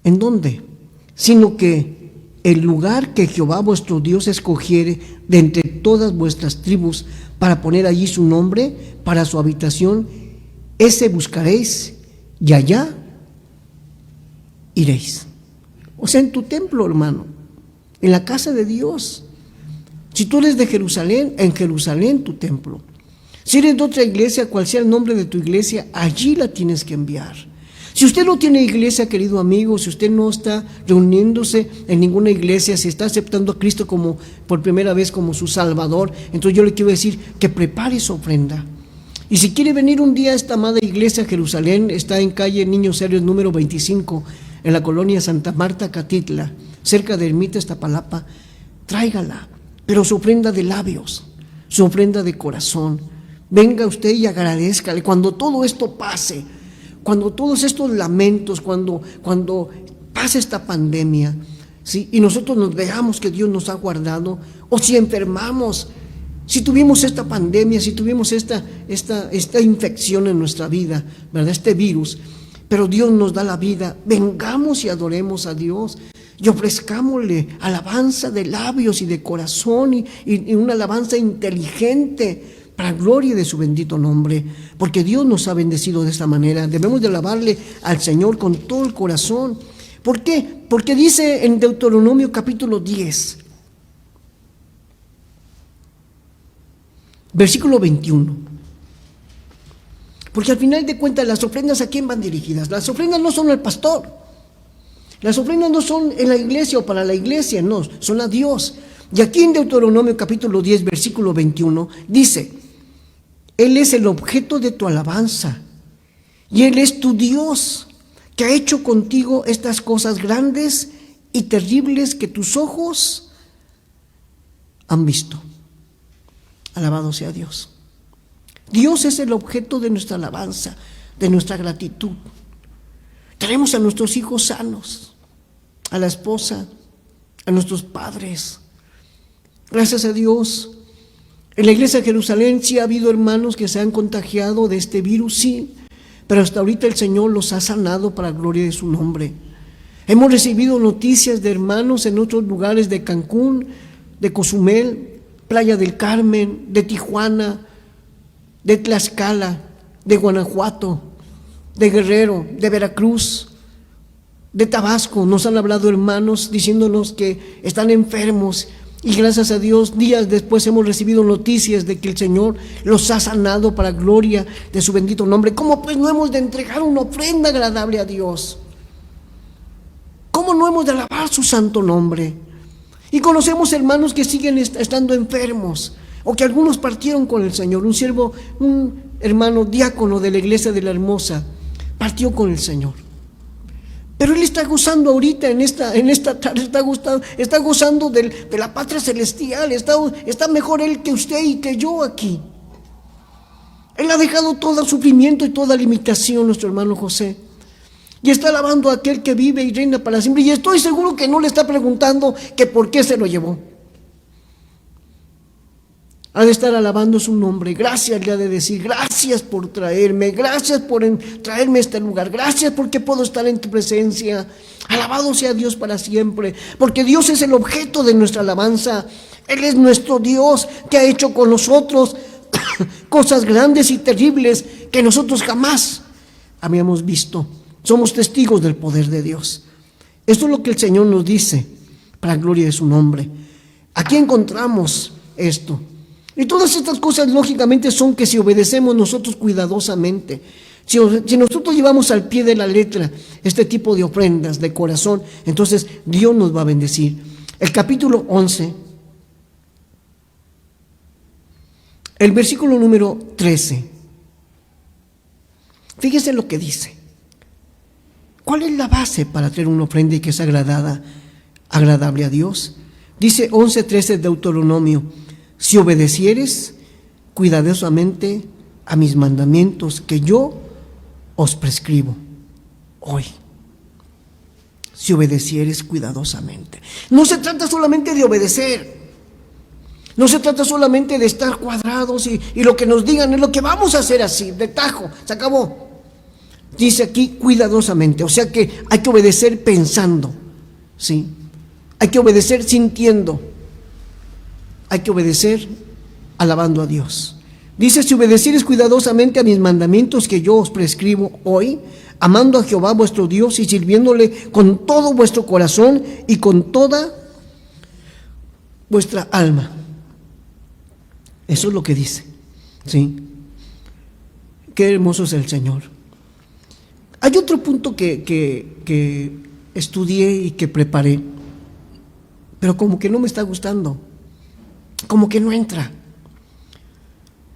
¿En dónde? Sino que el lugar que Jehová vuestro Dios escogiere de entre todas vuestras tribus para poner allí su nombre para su habitación, ese buscaréis y allá iréis. O sea, en tu templo, hermano, en la casa de Dios. Si tú eres de Jerusalén, en Jerusalén tu templo. Si eres de otra iglesia, cual sea el nombre de tu iglesia, allí la tienes que enviar. Si usted no tiene iglesia, querido amigo, si usted no está reuniéndose en ninguna iglesia, si está aceptando a Cristo como por primera vez como su Salvador, entonces yo le quiero decir que prepare su ofrenda. Y si quiere venir un día a esta amada iglesia, Jerusalén, está en calle Niños Héroes número 25, en la colonia Santa Marta, Catitla, cerca de Ermita Iztapalapa, tráigala, pero su ofrenda de labios, su ofrenda de corazón. Venga usted y agradézcale cuando todo esto pase. Cuando todos estos lamentos, cuando pase esta pandemia, ¿sí? Y nosotros nos veamos que Dios nos ha guardado, o si enfermamos, si tuvimos esta pandemia, si tuvimos esta infección en nuestra vida, ¿verdad? Este virus, pero Dios nos da la vida, vengamos y adoremos a Dios y ofrezcámosle alabanza de labios y de corazón y una alabanza inteligente, para gloria de su bendito nombre, porque Dios nos ha bendecido de esta manera. Debemos de alabarle al Señor con todo el corazón. ¿Por qué? Porque dice en Deuteronomio capítulo 10, versículo 21. Porque al final de cuentas, las ofrendas, ¿a quién van dirigidas? Las ofrendas no son al pastor. Las ofrendas no son en la iglesia o para la iglesia, no, son a Dios. Y aquí en Deuteronomio capítulo 10, versículo 21, dice: Él es el objeto de tu alabanza, y Él es tu Dios, que ha hecho contigo estas cosas grandes y terribles que tus ojos han visto. Alabado sea Dios. Dios es el objeto de nuestra alabanza, de nuestra gratitud. Tenemos a nuestros hijos sanos, a la esposa, a nuestros padres. Gracias a Dios. En la iglesia de Jerusalén sí ha habido hermanos que se han contagiado de este virus, sí, pero hasta ahorita el Señor los ha sanado para gloria de su nombre. Hemos recibido noticias de hermanos en otros lugares de Cancún, de Cozumel, Playa del Carmen, de Tijuana, de Tlaxcala, de Guanajuato, de Guerrero, de Veracruz, de Tabasco. Nos han hablado hermanos diciéndonos que están enfermos. Y gracias a Dios, días después hemos recibido noticias de que el Señor los ha sanado para gloria de su bendito nombre. ¿Cómo pues no hemos de entregar una ofrenda agradable a Dios? ¿Cómo no hemos de alabar su santo nombre? Y conocemos hermanos que siguen estando enfermos, o que algunos partieron con el Señor. Un hermano diácono de la iglesia de la Hermosa partió con el Señor. Pero él está gozando ahorita, en esta tarde, está gozando de la patria celestial. Está mejor él que usted y que yo aquí. Él ha dejado todo sufrimiento y toda limitación, nuestro hermano José. Y está alabando a aquel que vive y reina para siempre. Y estoy seguro que no le está preguntando que por qué se lo llevó. Ha de estar alabando su nombre. Gracias le ha de decir: gracias por traerme, gracias por traerme a este lugar, gracias porque puedo estar en tu presencia. Alabado sea Dios para siempre, porque Dios es el objeto de nuestra alabanza. Él es nuestro Dios, que ha hecho con nosotros cosas grandes y terribles que nosotros jamás habíamos visto. Somos testigos del poder de Dios. Esto es lo que el Señor nos dice, para gloria de su nombre. Aquí encontramos esto. Y todas estas cosas lógicamente son que si obedecemos nosotros cuidadosamente, si nosotros llevamos al pie de la letra este tipo de ofrendas de corazón, entonces Dios nos va a bendecir. El capítulo 11, el versículo número 13. Fíjese lo que dice. ¿Cuál es la base para traer una ofrenda y que es agradable a Dios? Dice 11:13 de Deuteronomio: si obedecieres cuidadosamente a mis mandamientos que yo os prescribo hoy. Si obedecieres cuidadosamente. No se trata solamente de obedecer. No se trata solamente de estar cuadrados y lo que nos digan es lo que vamos a hacer así, de tajo, se acabó. Dice aquí cuidadosamente, o sea que hay que obedecer pensando, ¿sí? Hay que obedecer sintiendo. Hay que obedecer alabando a Dios. Dice: si obedecieres cuidadosamente a mis mandamientos que yo os prescribo hoy, amando a Jehová vuestro Dios y sirviéndole con todo vuestro corazón y con toda vuestra alma. Eso es lo que dice, ¿sí? Qué hermoso es el Señor. Hay otro punto que estudié y que preparé, pero como que no me está gustando, como que no entra,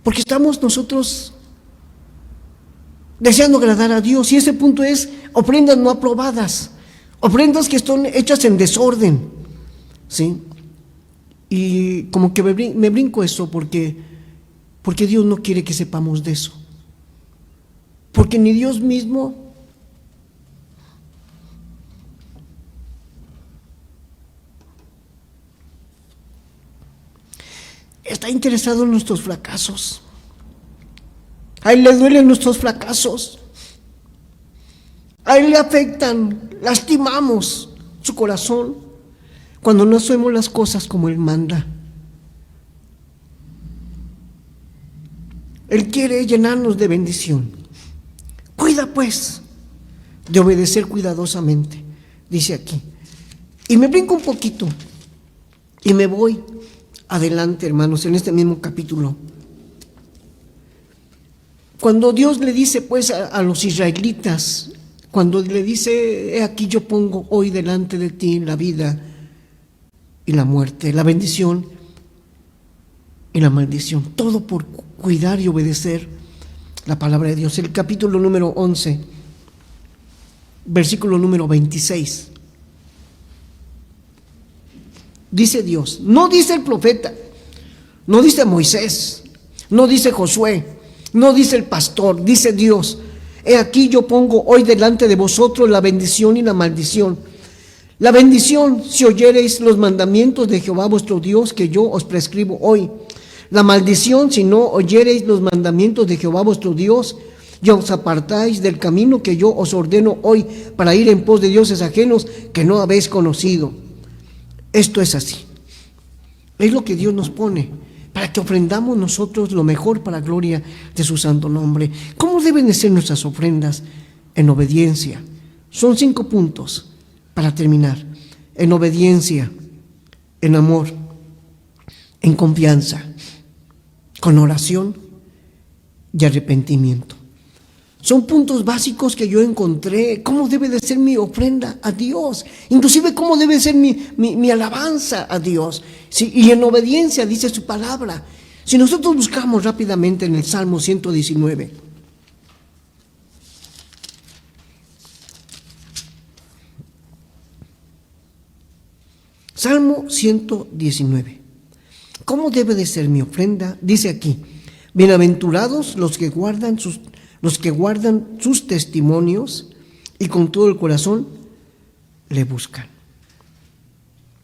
porque estamos nosotros deseando agradar a Dios, y ese punto es ofrendas no aprobadas, ofrendas que están hechas en desorden, ¿sí? Y como que me brinco eso porque Dios no quiere que sepamos de eso, porque ni Dios mismo está interesado en nuestros fracasos. A Él le duelen nuestros fracasos. A Él le afectan, lastimamos su corazón cuando no hacemos las cosas como Él manda. Él quiere llenarnos de bendición. Cuida pues de obedecer cuidadosamente, dice aquí. Y me brinco un poquito y me voy adelante, hermanos, en este mismo capítulo. Cuando Dios le dice pues a los israelitas, cuando le dice: he aquí yo pongo hoy delante de ti la vida y la muerte, la bendición y la maldición, todo por cuidar y obedecer la palabra de Dios. El capítulo número 11, versículo número 26. Dice Dios, no dice el profeta, no dice Moisés, no dice Josué, no dice el pastor, dice Dios: he aquí yo pongo hoy delante de vosotros la bendición y la maldición. La bendición, si oyereis los mandamientos de Jehová vuestro Dios que yo os prescribo hoy. La maldición, si no oyereis los mandamientos de Jehová vuestro Dios y os apartáis del camino que yo os ordeno hoy para ir en pos de dioses ajenos que no habéis conocido. Esto es así. Es lo que Dios nos pone para que ofrendamos nosotros lo mejor para gloria de su santo nombre. ¿Cómo deben de ser nuestras ofrendas? En obediencia. Son 5 puntos para terminar. En obediencia, en amor, en confianza, con oración y arrepentimiento. Son puntos básicos que yo encontré. ¿Cómo debe de ser mi ofrenda a Dios? Inclusive cómo debe ser mi alabanza a Dios. Sí, y en obediencia dice su palabra. Si nosotros buscamos rápidamente en el Salmo 119. Salmo 119. ¿Cómo debe de ser mi ofrenda? Dice aquí: bienaventurados los que guardan sus testimonios y con todo el corazón le buscan.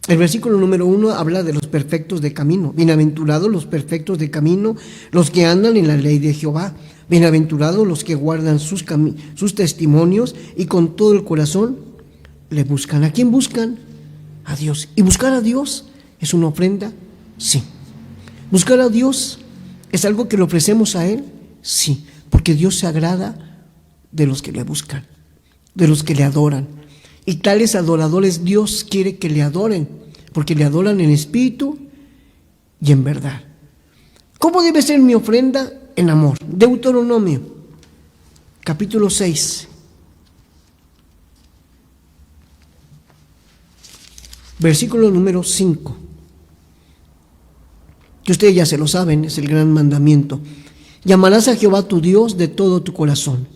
El versículo número 1 habla de los perfectos de camino. Bienaventurados los perfectos de camino, los que andan en la ley de Jehová. Bienaventurados los que guardan sus testimonios y con todo el corazón le buscan. ¿A quién buscan? A Dios. ¿Y buscar a Dios es una ofrenda? Sí. ¿Buscar a Dios es algo que le ofrecemos a Él? Sí, porque Dios se agrada de los que le buscan, de los que le adoran. Y tales adoradores Dios quiere que le adoren, porque le adoran en espíritu y en verdad. ¿Cómo debe ser mi ofrenda? En amor. Deuteronomio, capítulo 6. Versículo número 5. Que ustedes ya se lo saben, es el gran mandamiento. Llamarás a Jehová tu Dios de todo tu corazón,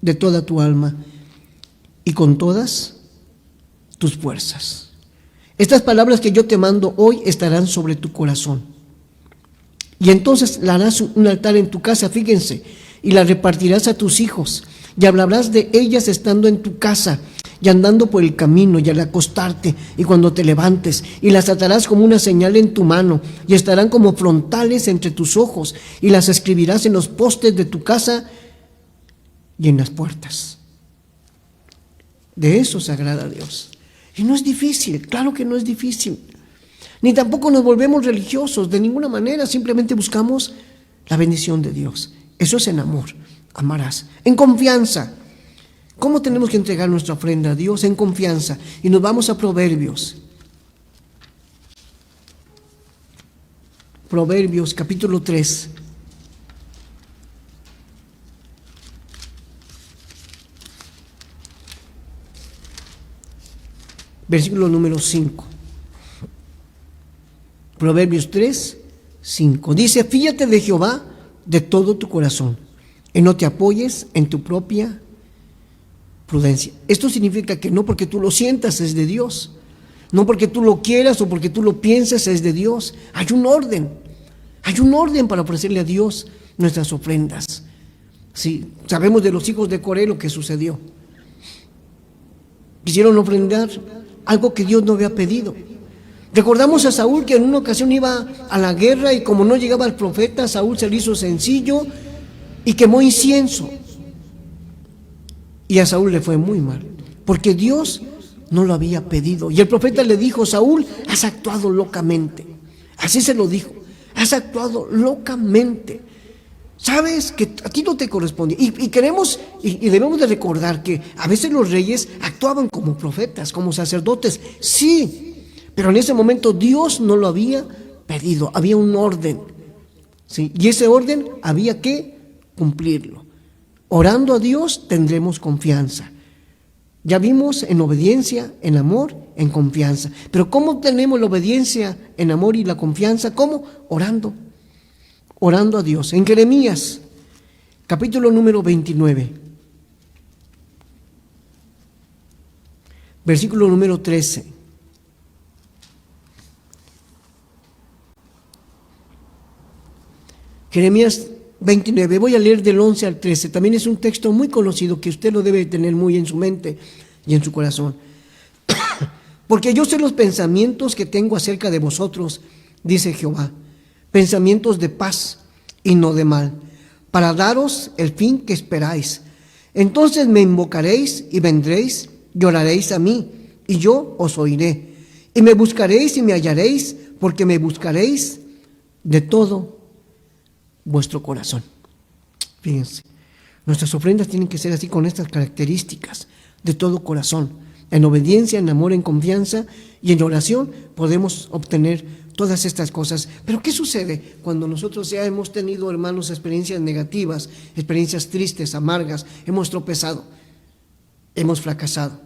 de toda tu alma y con todas tus fuerzas. Estas palabras que yo te mando hoy estarán sobre tu corazón. Y entonces le harás un altar en tu casa, fíjense, y la repartirás a tus hijos, y hablarás de ellas estando en tu casa, y andando por el camino, y al acostarte, y cuando te levantes, y las atarás como una señal en tu mano, y estarán como frontales entre tus ojos, y las escribirás en los postes de tu casa y en las puertas. De eso se agrada a Dios. Y no es difícil, claro que no es difícil. Ni tampoco nos volvemos religiosos, de ninguna manera, simplemente buscamos la bendición de Dios. Eso es en amor, amarás. En confianza. ¿Cómo tenemos que entregar nuestra ofrenda a Dios? En confianza. Y nos vamos a Proverbios. Proverbios, capítulo 3. Versículo número 5. Proverbios 3, 5. Dice: fíate de Jehová de todo tu corazón y no te apoyes en tu propia prudencia. Esto significa que no porque tú lo sientas es de Dios, no porque tú lo quieras o porque tú lo pienses es de Dios. Hay un orden para ofrecerle a Dios nuestras ofrendas. Sí, sabemos de los hijos de Coré lo que sucedió. Quisieron ofrendar algo que Dios no había pedido. Recordamos a Saúl, que en una ocasión iba a la guerra y como no llegaba el profeta, Saúl se le hizo sencillo y quemó incienso. Y a Saúl le fue muy mal, porque Dios no lo había pedido. Y el profeta le dijo: Saúl, has actuado locamente. Así se lo dijo: has actuado locamente. Sabes que a ti no te corresponde. Y queremos y debemos de recordar que a veces los reyes actuaban como profetas, como sacerdotes. Sí, pero en ese momento Dios no lo había pedido. Había un orden. ¿Sí? Y ese orden había que cumplirlo. Orando a Dios tendremos confianza. Ya vimos en obediencia, en amor, en confianza. Pero ¿cómo tenemos la obediencia, en amor y la confianza? ¿Cómo? Orando a Dios. En Jeremías, capítulo número 29, versículo número 13. Jeremías 29, voy a leer del 11 al 13. También es un texto muy conocido que usted lo debe tener muy en su mente y en su corazón. Porque yo sé los pensamientos que tengo acerca de vosotros, dice Jehová, pensamientos de paz y no de mal, para daros el fin que esperáis. Entonces me invocaréis y vendréis, y oraréis a mí, y yo os oiré. Y me buscaréis y me hallaréis, porque me buscaréis de todo vuestro corazón. Fíjense, nuestras ofrendas tienen que ser así, con estas características: de todo corazón. En obediencia, en amor, en confianza y en oración podemos obtener todas estas cosas. Pero ¿qué sucede cuando nosotros ya hemos tenido, hermanos, experiencias negativas, experiencias tristes, amargas, hemos tropezado, hemos fracasado,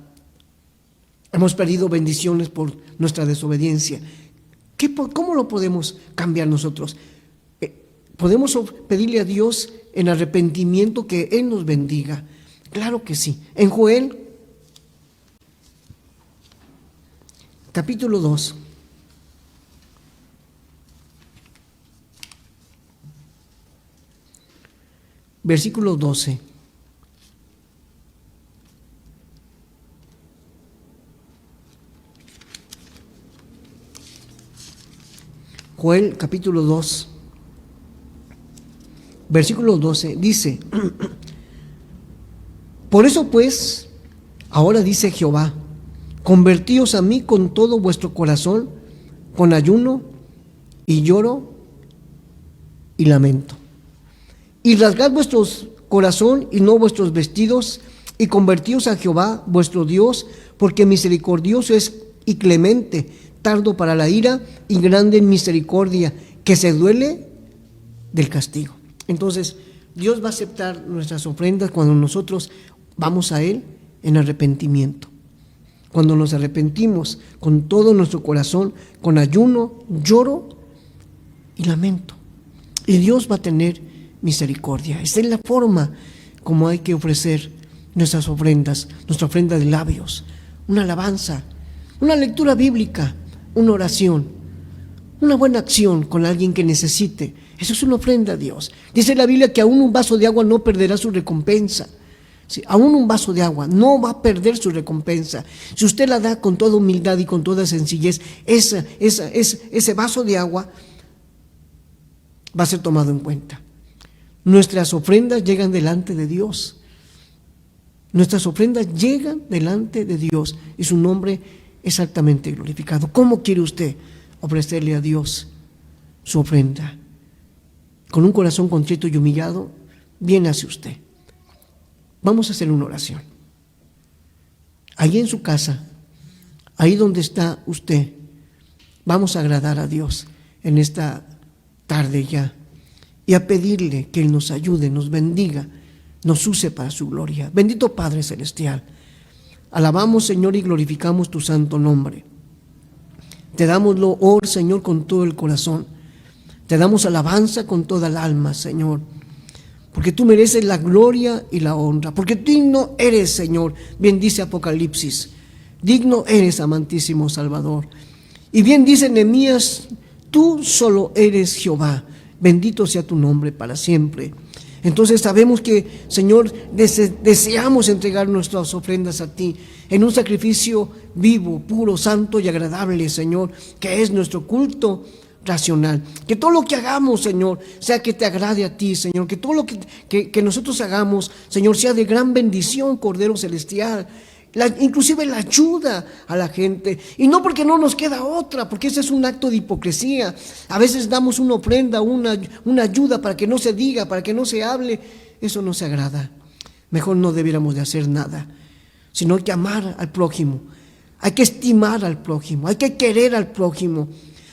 hemos perdido bendiciones por nuestra desobediencia? ¿Cómo lo podemos cambiar nosotros? ¿Podemos pedirle a Dios en arrepentimiento que Él nos bendiga? Claro que sí. En Joel, capítulo 2. Versículo 12. Joel capítulo 2, versículo 12, dice: por eso pues, ahora dice Jehová, convertíos a mí con todo vuestro corazón, con ayuno y lloro y lamento. Y rasgad vuestro corazón y no vuestros vestidos, y convertíos a Jehová vuestro Dios, porque misericordioso es y clemente, tardo para la ira y grande en misericordia, que se duele del castigo. Entonces, Dios va a aceptar nuestras ofrendas cuando nosotros vamos a Él en arrepentimiento. Cuando nos arrepentimos con todo nuestro corazón, con ayuno, lloro y lamento. Y Dios va a tener misericordia. Esta es la forma como hay que ofrecer nuestras ofrendas, nuestra ofrenda de labios, una alabanza, una lectura bíblica, una oración, una buena acción con alguien que necesite. Eso es una ofrenda a Dios. Dice la Biblia que aún un vaso de agua no perderá su recompensa. Sí, aún un vaso de agua no va a perder su recompensa. Si usted la da con toda humildad y con toda sencillez, ese vaso de agua va a ser tomado en cuenta. Nuestras ofrendas llegan delante de Dios. Nuestras ofrendas llegan delante de Dios y su nombre es altamente glorificado. ¿Cómo quiere usted ofrecerle a Dios su ofrenda? Con un corazón contrito y humillado, bien hace usted. Vamos a hacer una oración. Allí en su casa, ahí donde está usted, vamos a agradar a Dios en esta tarde ya y a pedirle que Él nos ayude, nos bendiga, nos use para su gloria. Bendito Padre Celestial, alabamos, Señor, y glorificamos tu santo nombre. Te damos loor, Señor, con todo el corazón. Te damos alabanza con toda el alma, Señor, porque tú mereces la gloria y la honra, porque digno eres, Señor, bien dice Apocalipsis, digno eres, amantísimo Salvador. Y bien dice Nehemías, tú solo eres Jehová, bendito sea tu nombre para siempre. Entonces sabemos que, Señor, deseamos entregar nuestras ofrendas a ti en un sacrificio vivo, puro, santo y agradable, Señor, que es nuestro culto racional. Que todo lo que hagamos, Señor, sea que te agrade a ti, Señor. Que todo lo que nosotros hagamos, Señor, sea de gran bendición, Cordero Celestial. Inclusive la ayuda a la gente, y no porque no nos queda otra, porque ese es un acto de hipocresía. A veces damos una ofrenda, una ayuda para que no se diga, para que no se hable. Eso no se agrada. Mejor no debiéramos de hacer nada, sino que amar al prójimo. Hay que estimar al prójimo, hay que querer al prójimo,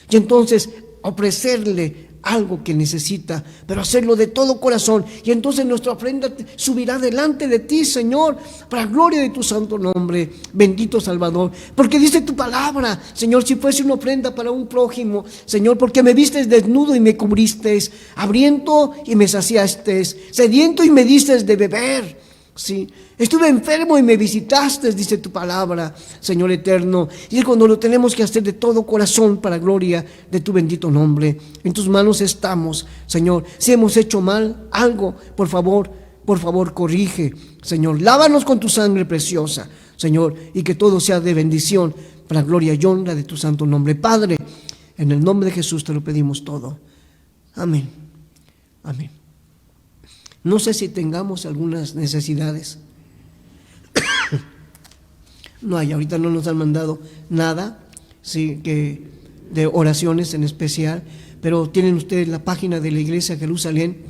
y entonces ofrecerle algo que necesita, pero hacerlo de todo corazón. Y entonces nuestra ofrenda subirá delante de ti, Señor, para gloria de tu santo nombre, bendito Salvador. Porque dice tu palabra, Señor, si fuese una ofrenda para un prójimo, Señor, porque me vistes desnudo y me cubriste, hambriento y me saciaste, sediento y me diste de beber. Sí, estuve enfermo y me visitaste, dice tu palabra, Señor eterno. Y es cuando lo tenemos que hacer de todo corazón para gloria de tu bendito nombre. En tus manos estamos, Señor. Si hemos hecho mal algo, por favor, corrige, Señor. Lávanos con tu sangre preciosa, Señor, y que todo sea de bendición para gloria y honra de tu santo nombre. Padre, en el nombre de Jesús te lo pedimos todo. Amén. Amén. No sé si tengamos algunas necesidades. No hay, ahorita no nos han mandado nada, sí, de oraciones en especial, pero tienen ustedes la página de la Iglesia Jerusalén,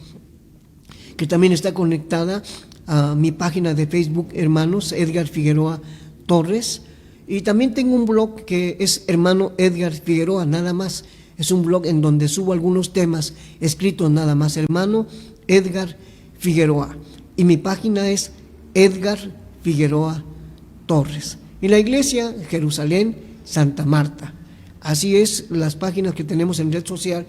que también está conectada a mi página de Facebook, hermanos Edgar Figueroa Torres, y también tengo un blog que es hermano Edgar Figueroa, nada más. Es un blog en donde subo algunos temas escritos nada más, hermano Edgar Figueroa. Y mi página es Edgar Figueroa Torres. Y la iglesia Jerusalén Santa Marta. Así es las páginas que tenemos en red social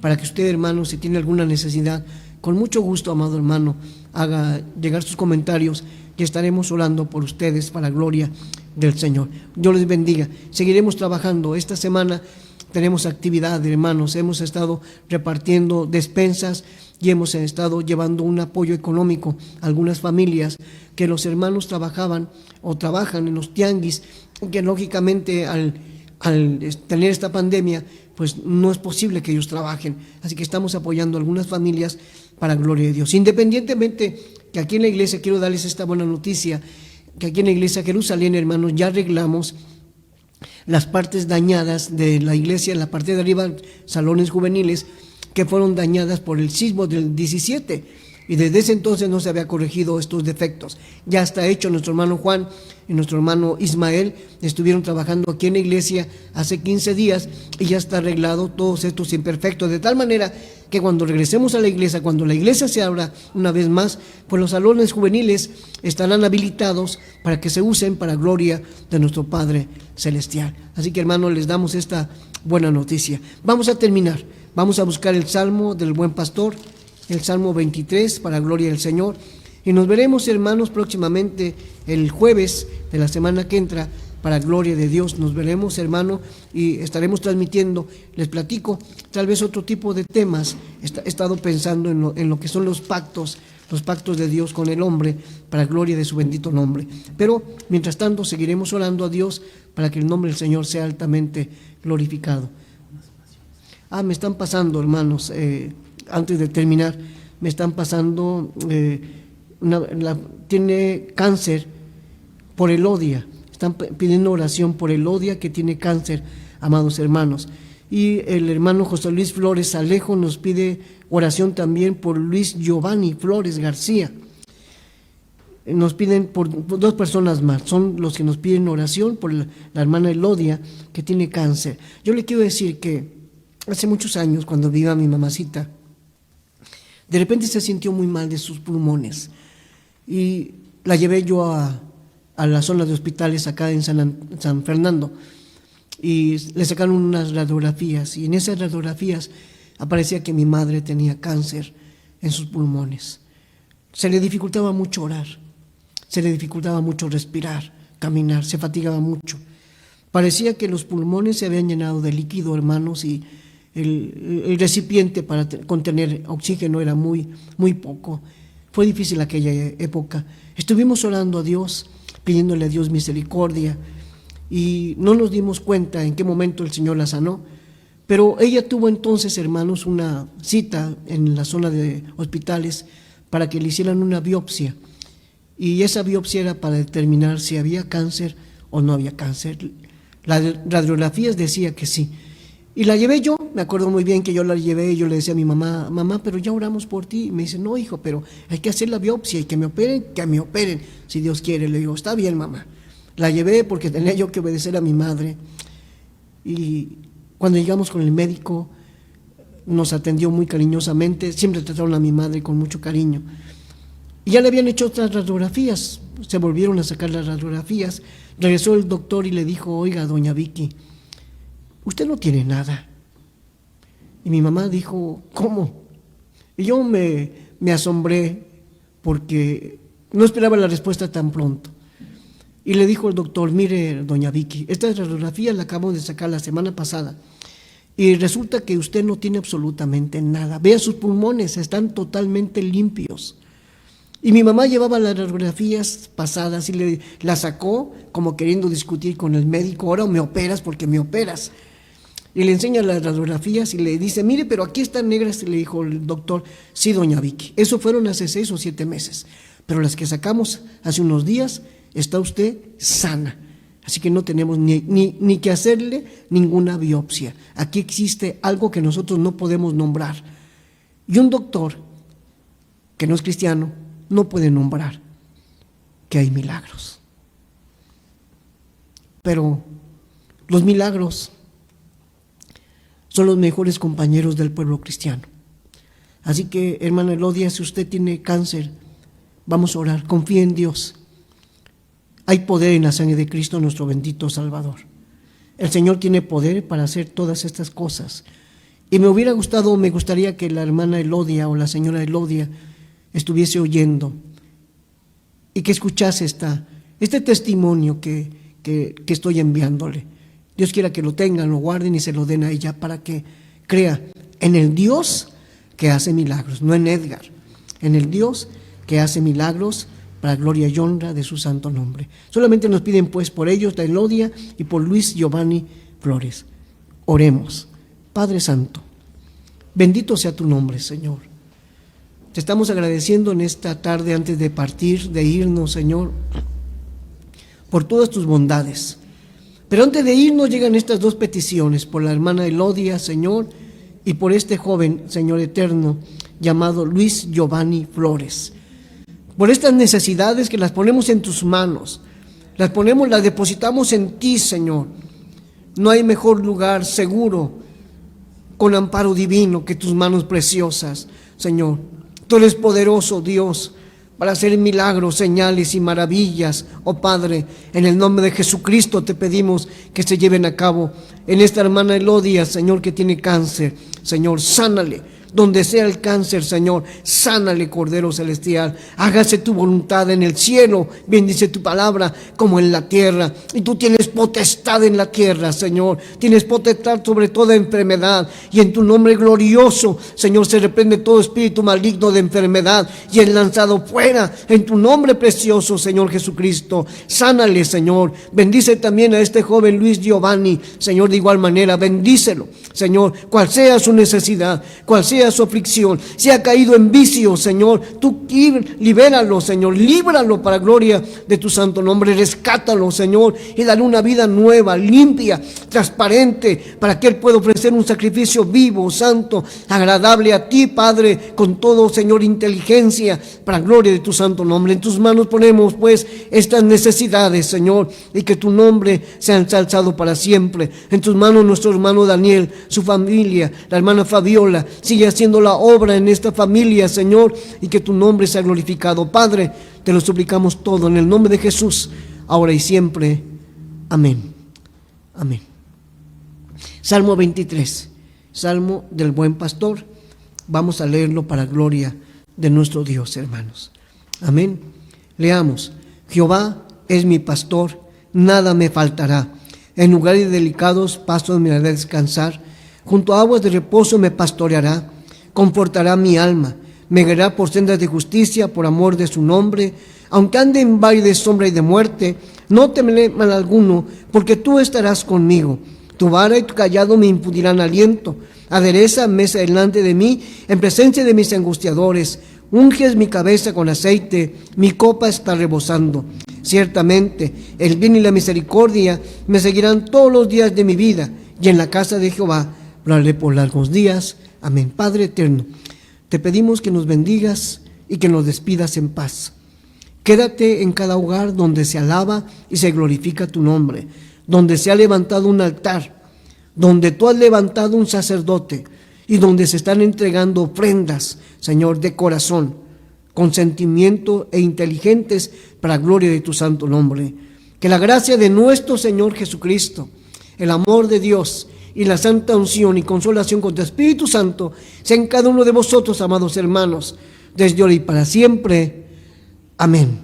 para que usted, hermano, si tiene alguna necesidad, con mucho gusto, amado hermano, haga llegar sus comentarios y estaremos orando por ustedes para la gloria del Señor. Dios les bendiga. Seguiremos trabajando. Esta semana tenemos actividad, hermanos. Hemos estado repartiendo despensas y hemos estado llevando un apoyo económico a algunas familias que los hermanos trabajaban o trabajan en los tianguis, que lógicamente al tener esta pandemia, pues no es posible que ellos trabajen. Así que estamos apoyando a algunas familias para gloria de Dios. Independientemente que aquí en la iglesia, quiero darles esta buena noticia, que aquí en la iglesia Jerusalén, hermanos, ya arreglamos las partes dañadas de la iglesia, en la parte de arriba, salones juveniles, que fueron dañadas por el sismo del 17. Y desde ese entonces no se había corregido estos defectos. Ya está hecho. Nuestro hermano Juan y nuestro hermano Ismael estuvieron trabajando aquí en la iglesia hace 15 días y ya está arreglado todos estos imperfectos, de tal manera que cuando regresemos a la iglesia, cuando la iglesia se abra una vez más, pues los salones juveniles estarán habilitados para que se usen para gloria de nuestro Padre Celestial. Así que, hermanos, les damos esta buena noticia. Vamos a terminar. Vamos a buscar el Salmo del Buen Pastor, el Salmo 23, para gloria del Señor. Y nos veremos, hermanos, próximamente el jueves de la semana que entra, para gloria de Dios. Nos veremos, hermano, y estaremos transmitiendo. Les platico tal vez otro tipo de temas. He estado pensando en lo que son los pactos de Dios con el hombre, para gloria de su bendito nombre. Pero, mientras tanto, seguiremos orando a Dios para que el nombre del Señor sea altamente glorificado. Me están pasando, hermanos, antes de terminar, me están pasando, tiene cáncer por Elodia. Están pidiendo oración por Elodia, que tiene cáncer, amados hermanos. Y el hermano José Luis Flores Alejo nos pide oración también por Luis Giovanni Flores García. Nos piden por dos personas más, son los que nos piden oración por la hermana Elodia, que tiene cáncer. Yo le quiero decir que hace muchos años, cuando vivía mi mamacita, de repente se sintió muy mal de sus pulmones y la llevé yo a la zona de hospitales acá en San Fernando y le sacaron unas radiografías, y en esas radiografías aparecía que mi madre tenía cáncer en sus pulmones. Se le dificultaba mucho orar, se le dificultaba mucho respirar, caminar, se fatigaba mucho. Parecía que los pulmones se habían llenado de líquido, hermanos, y el recipiente para contener oxígeno era muy poco. Fue difícil aquella época. Estuvimos orando a Dios, pidiéndole a Dios misericordia, y no nos dimos cuenta en qué momento el Señor la sanó. Pero ella tuvo entonces, hermanos, una cita en la zona de hospitales para que le hicieran una biopsia, y esa biopsia era para determinar si había cáncer o no había cáncer. Las radiografías decía que sí. Y la llevé yo, me acuerdo muy bien que yo la llevé y yo le decía a mi mamá, pero ya oramos por ti. Y me dice, no, hijo, pero hay que hacer la biopsia y que me operen, si Dios quiere. Le digo, está bien, mamá. La llevé porque tenía yo que obedecer a mi madre. Y cuando llegamos con el médico, nos atendió muy cariñosamente, siempre trataron a mi madre con mucho cariño. Y ya le habían hecho otras radiografías, se volvieron a sacar las radiografías. Regresó el doctor y le dijo, oiga, doña Vicky, usted no tiene nada. Y mi mamá dijo, ¿cómo? Y yo me asombré porque no esperaba la respuesta tan pronto. Y le dijo el doctor, mire, doña Vicky, esta radiografía la acabo de sacar la semana pasada y resulta que usted no tiene absolutamente nada. Vea sus pulmones, están totalmente limpios. Y mi mamá llevaba las radiografías pasadas y la sacó como queriendo discutir con el médico, ahora me operas porque me operas. Y le enseña las radiografías y le dice, mire, pero aquí están negras. Y le dijo el doctor, sí, doña Vicky, eso fueron hace 6 o 7 meses, pero las que sacamos hace unos días, está usted sana. Así que no tenemos ni que hacerle ninguna biopsia. Aquí existe algo que nosotros no podemos nombrar. Y un doctor que no es cristiano no puede nombrar que hay milagros. Pero los milagros son los mejores compañeros del pueblo cristiano. Así que, hermana Elodia, si usted tiene cáncer, vamos a orar, confíe en Dios. Hay poder en la sangre de Cristo, nuestro bendito Salvador. El Señor tiene poder para hacer todas estas cosas. Y me gustaría que la hermana Elodia o la señora Elodia estuviese oyendo y que escuchase este testimonio que estoy enviándole. Dios quiera que lo tengan, lo guarden y se lo den a ella para que crea en el Dios que hace milagros, no en Edgar, en el Dios que hace milagros para gloria y honra de su santo nombre. Solamente nos piden pues por ellos, la Elodia y por Luis Giovanni Flores. Oremos. Padre Santo, bendito sea tu nombre, Señor. Te estamos agradeciendo en esta tarde antes de partir, de irnos, Señor, por todas tus bondades. Pero antes de irnos llegan estas dos peticiones, por la hermana Elodia, Señor, y por este joven, Señor eterno, llamado Luis Giovanni Flores. Por estas necesidades que las ponemos en tus manos, las depositamos en ti, Señor. No hay mejor lugar seguro, con amparo divino, que tus manos preciosas, Señor. Tú eres poderoso, Dios, para hacer milagros, señales y maravillas. Oh Padre, en el nombre de Jesucristo te pedimos que se lleven a cabo en esta hermana Elodia, Señor, que tiene cáncer. Señor, sánale. Donde sea el cáncer, Señor, sánale, Cordero Celestial. Hágase tu voluntad en el cielo, bendice tu palabra, como en la tierra. Y tú tienes potestad en la tierra, Señor. Tienes potestad sobre toda enfermedad. Y en tu nombre glorioso, Señor, se reprende todo espíritu maligno de enfermedad y es lanzado fuera. En tu nombre precioso, Señor Jesucristo. Sánale, Señor. Bendice también a este joven Luis Giovanni, Señor, de igual manera. Bendícelo, Señor, cual sea su necesidad, cual sea su aflicción, si ha caído en vicio, Señor, tú libéralo, Señor, líbralo para gloria de tu santo nombre, rescátalo, Señor, y dale una vida nueva, limpia, transparente, para que él pueda ofrecer un sacrificio vivo, santo, agradable a ti, Padre, con todo, Señor, inteligencia, para gloria de tu santo nombre. En tus manos ponemos, pues, estas necesidades, Señor, y que tu nombre sea ensalzado para siempre. En tus manos nuestro hermano Daniel, su familia, la hermana Fabiola, sigue haciendo la obra en esta familia, Señor, y que tu nombre sea glorificado. Padre, te lo suplicamos todo en el nombre de Jesús, ahora y siempre. Amén. Amén. Salmo 23, Salmo del buen pastor. Vamos a leerlo para gloria de nuestro Dios, hermanos. Amén. Leamos. Jehová es mi pastor, nada me faltará. En lugares delicados pastos me hará descansar. Junto a aguas de reposo me pastoreará. Confortará mi alma, me guiará por sendas de justicia, por amor de su nombre. Aunque ande en valle de sombra y de muerte, no temeré mal alguno, porque tú estarás conmigo. Tu vara y tu callado me infundirán aliento. Adereza mesa delante de mí, en presencia de mis angustiadores. Unges mi cabeza con aceite, mi copa está rebosando. Ciertamente, el bien y la misericordia me seguirán todos los días de mi vida, y en la casa de Jehová hablaré por largos días. Amén. Padre eterno, te pedimos que nos bendigas y que nos despidas en paz. Quédate en cada hogar donde se alaba y se glorifica tu nombre, donde se ha levantado un altar, donde tú has levantado un sacerdote y donde se están entregando ofrendas, Señor, de corazón, con sentimiento e inteligentes para gloria de tu santo nombre. Que la gracia de nuestro Señor Jesucristo, el amor de Dios y la santa unción y consolación con tu Espíritu Santo sea en cada uno de vosotros, amados hermanos, desde hoy y para siempre. Amén.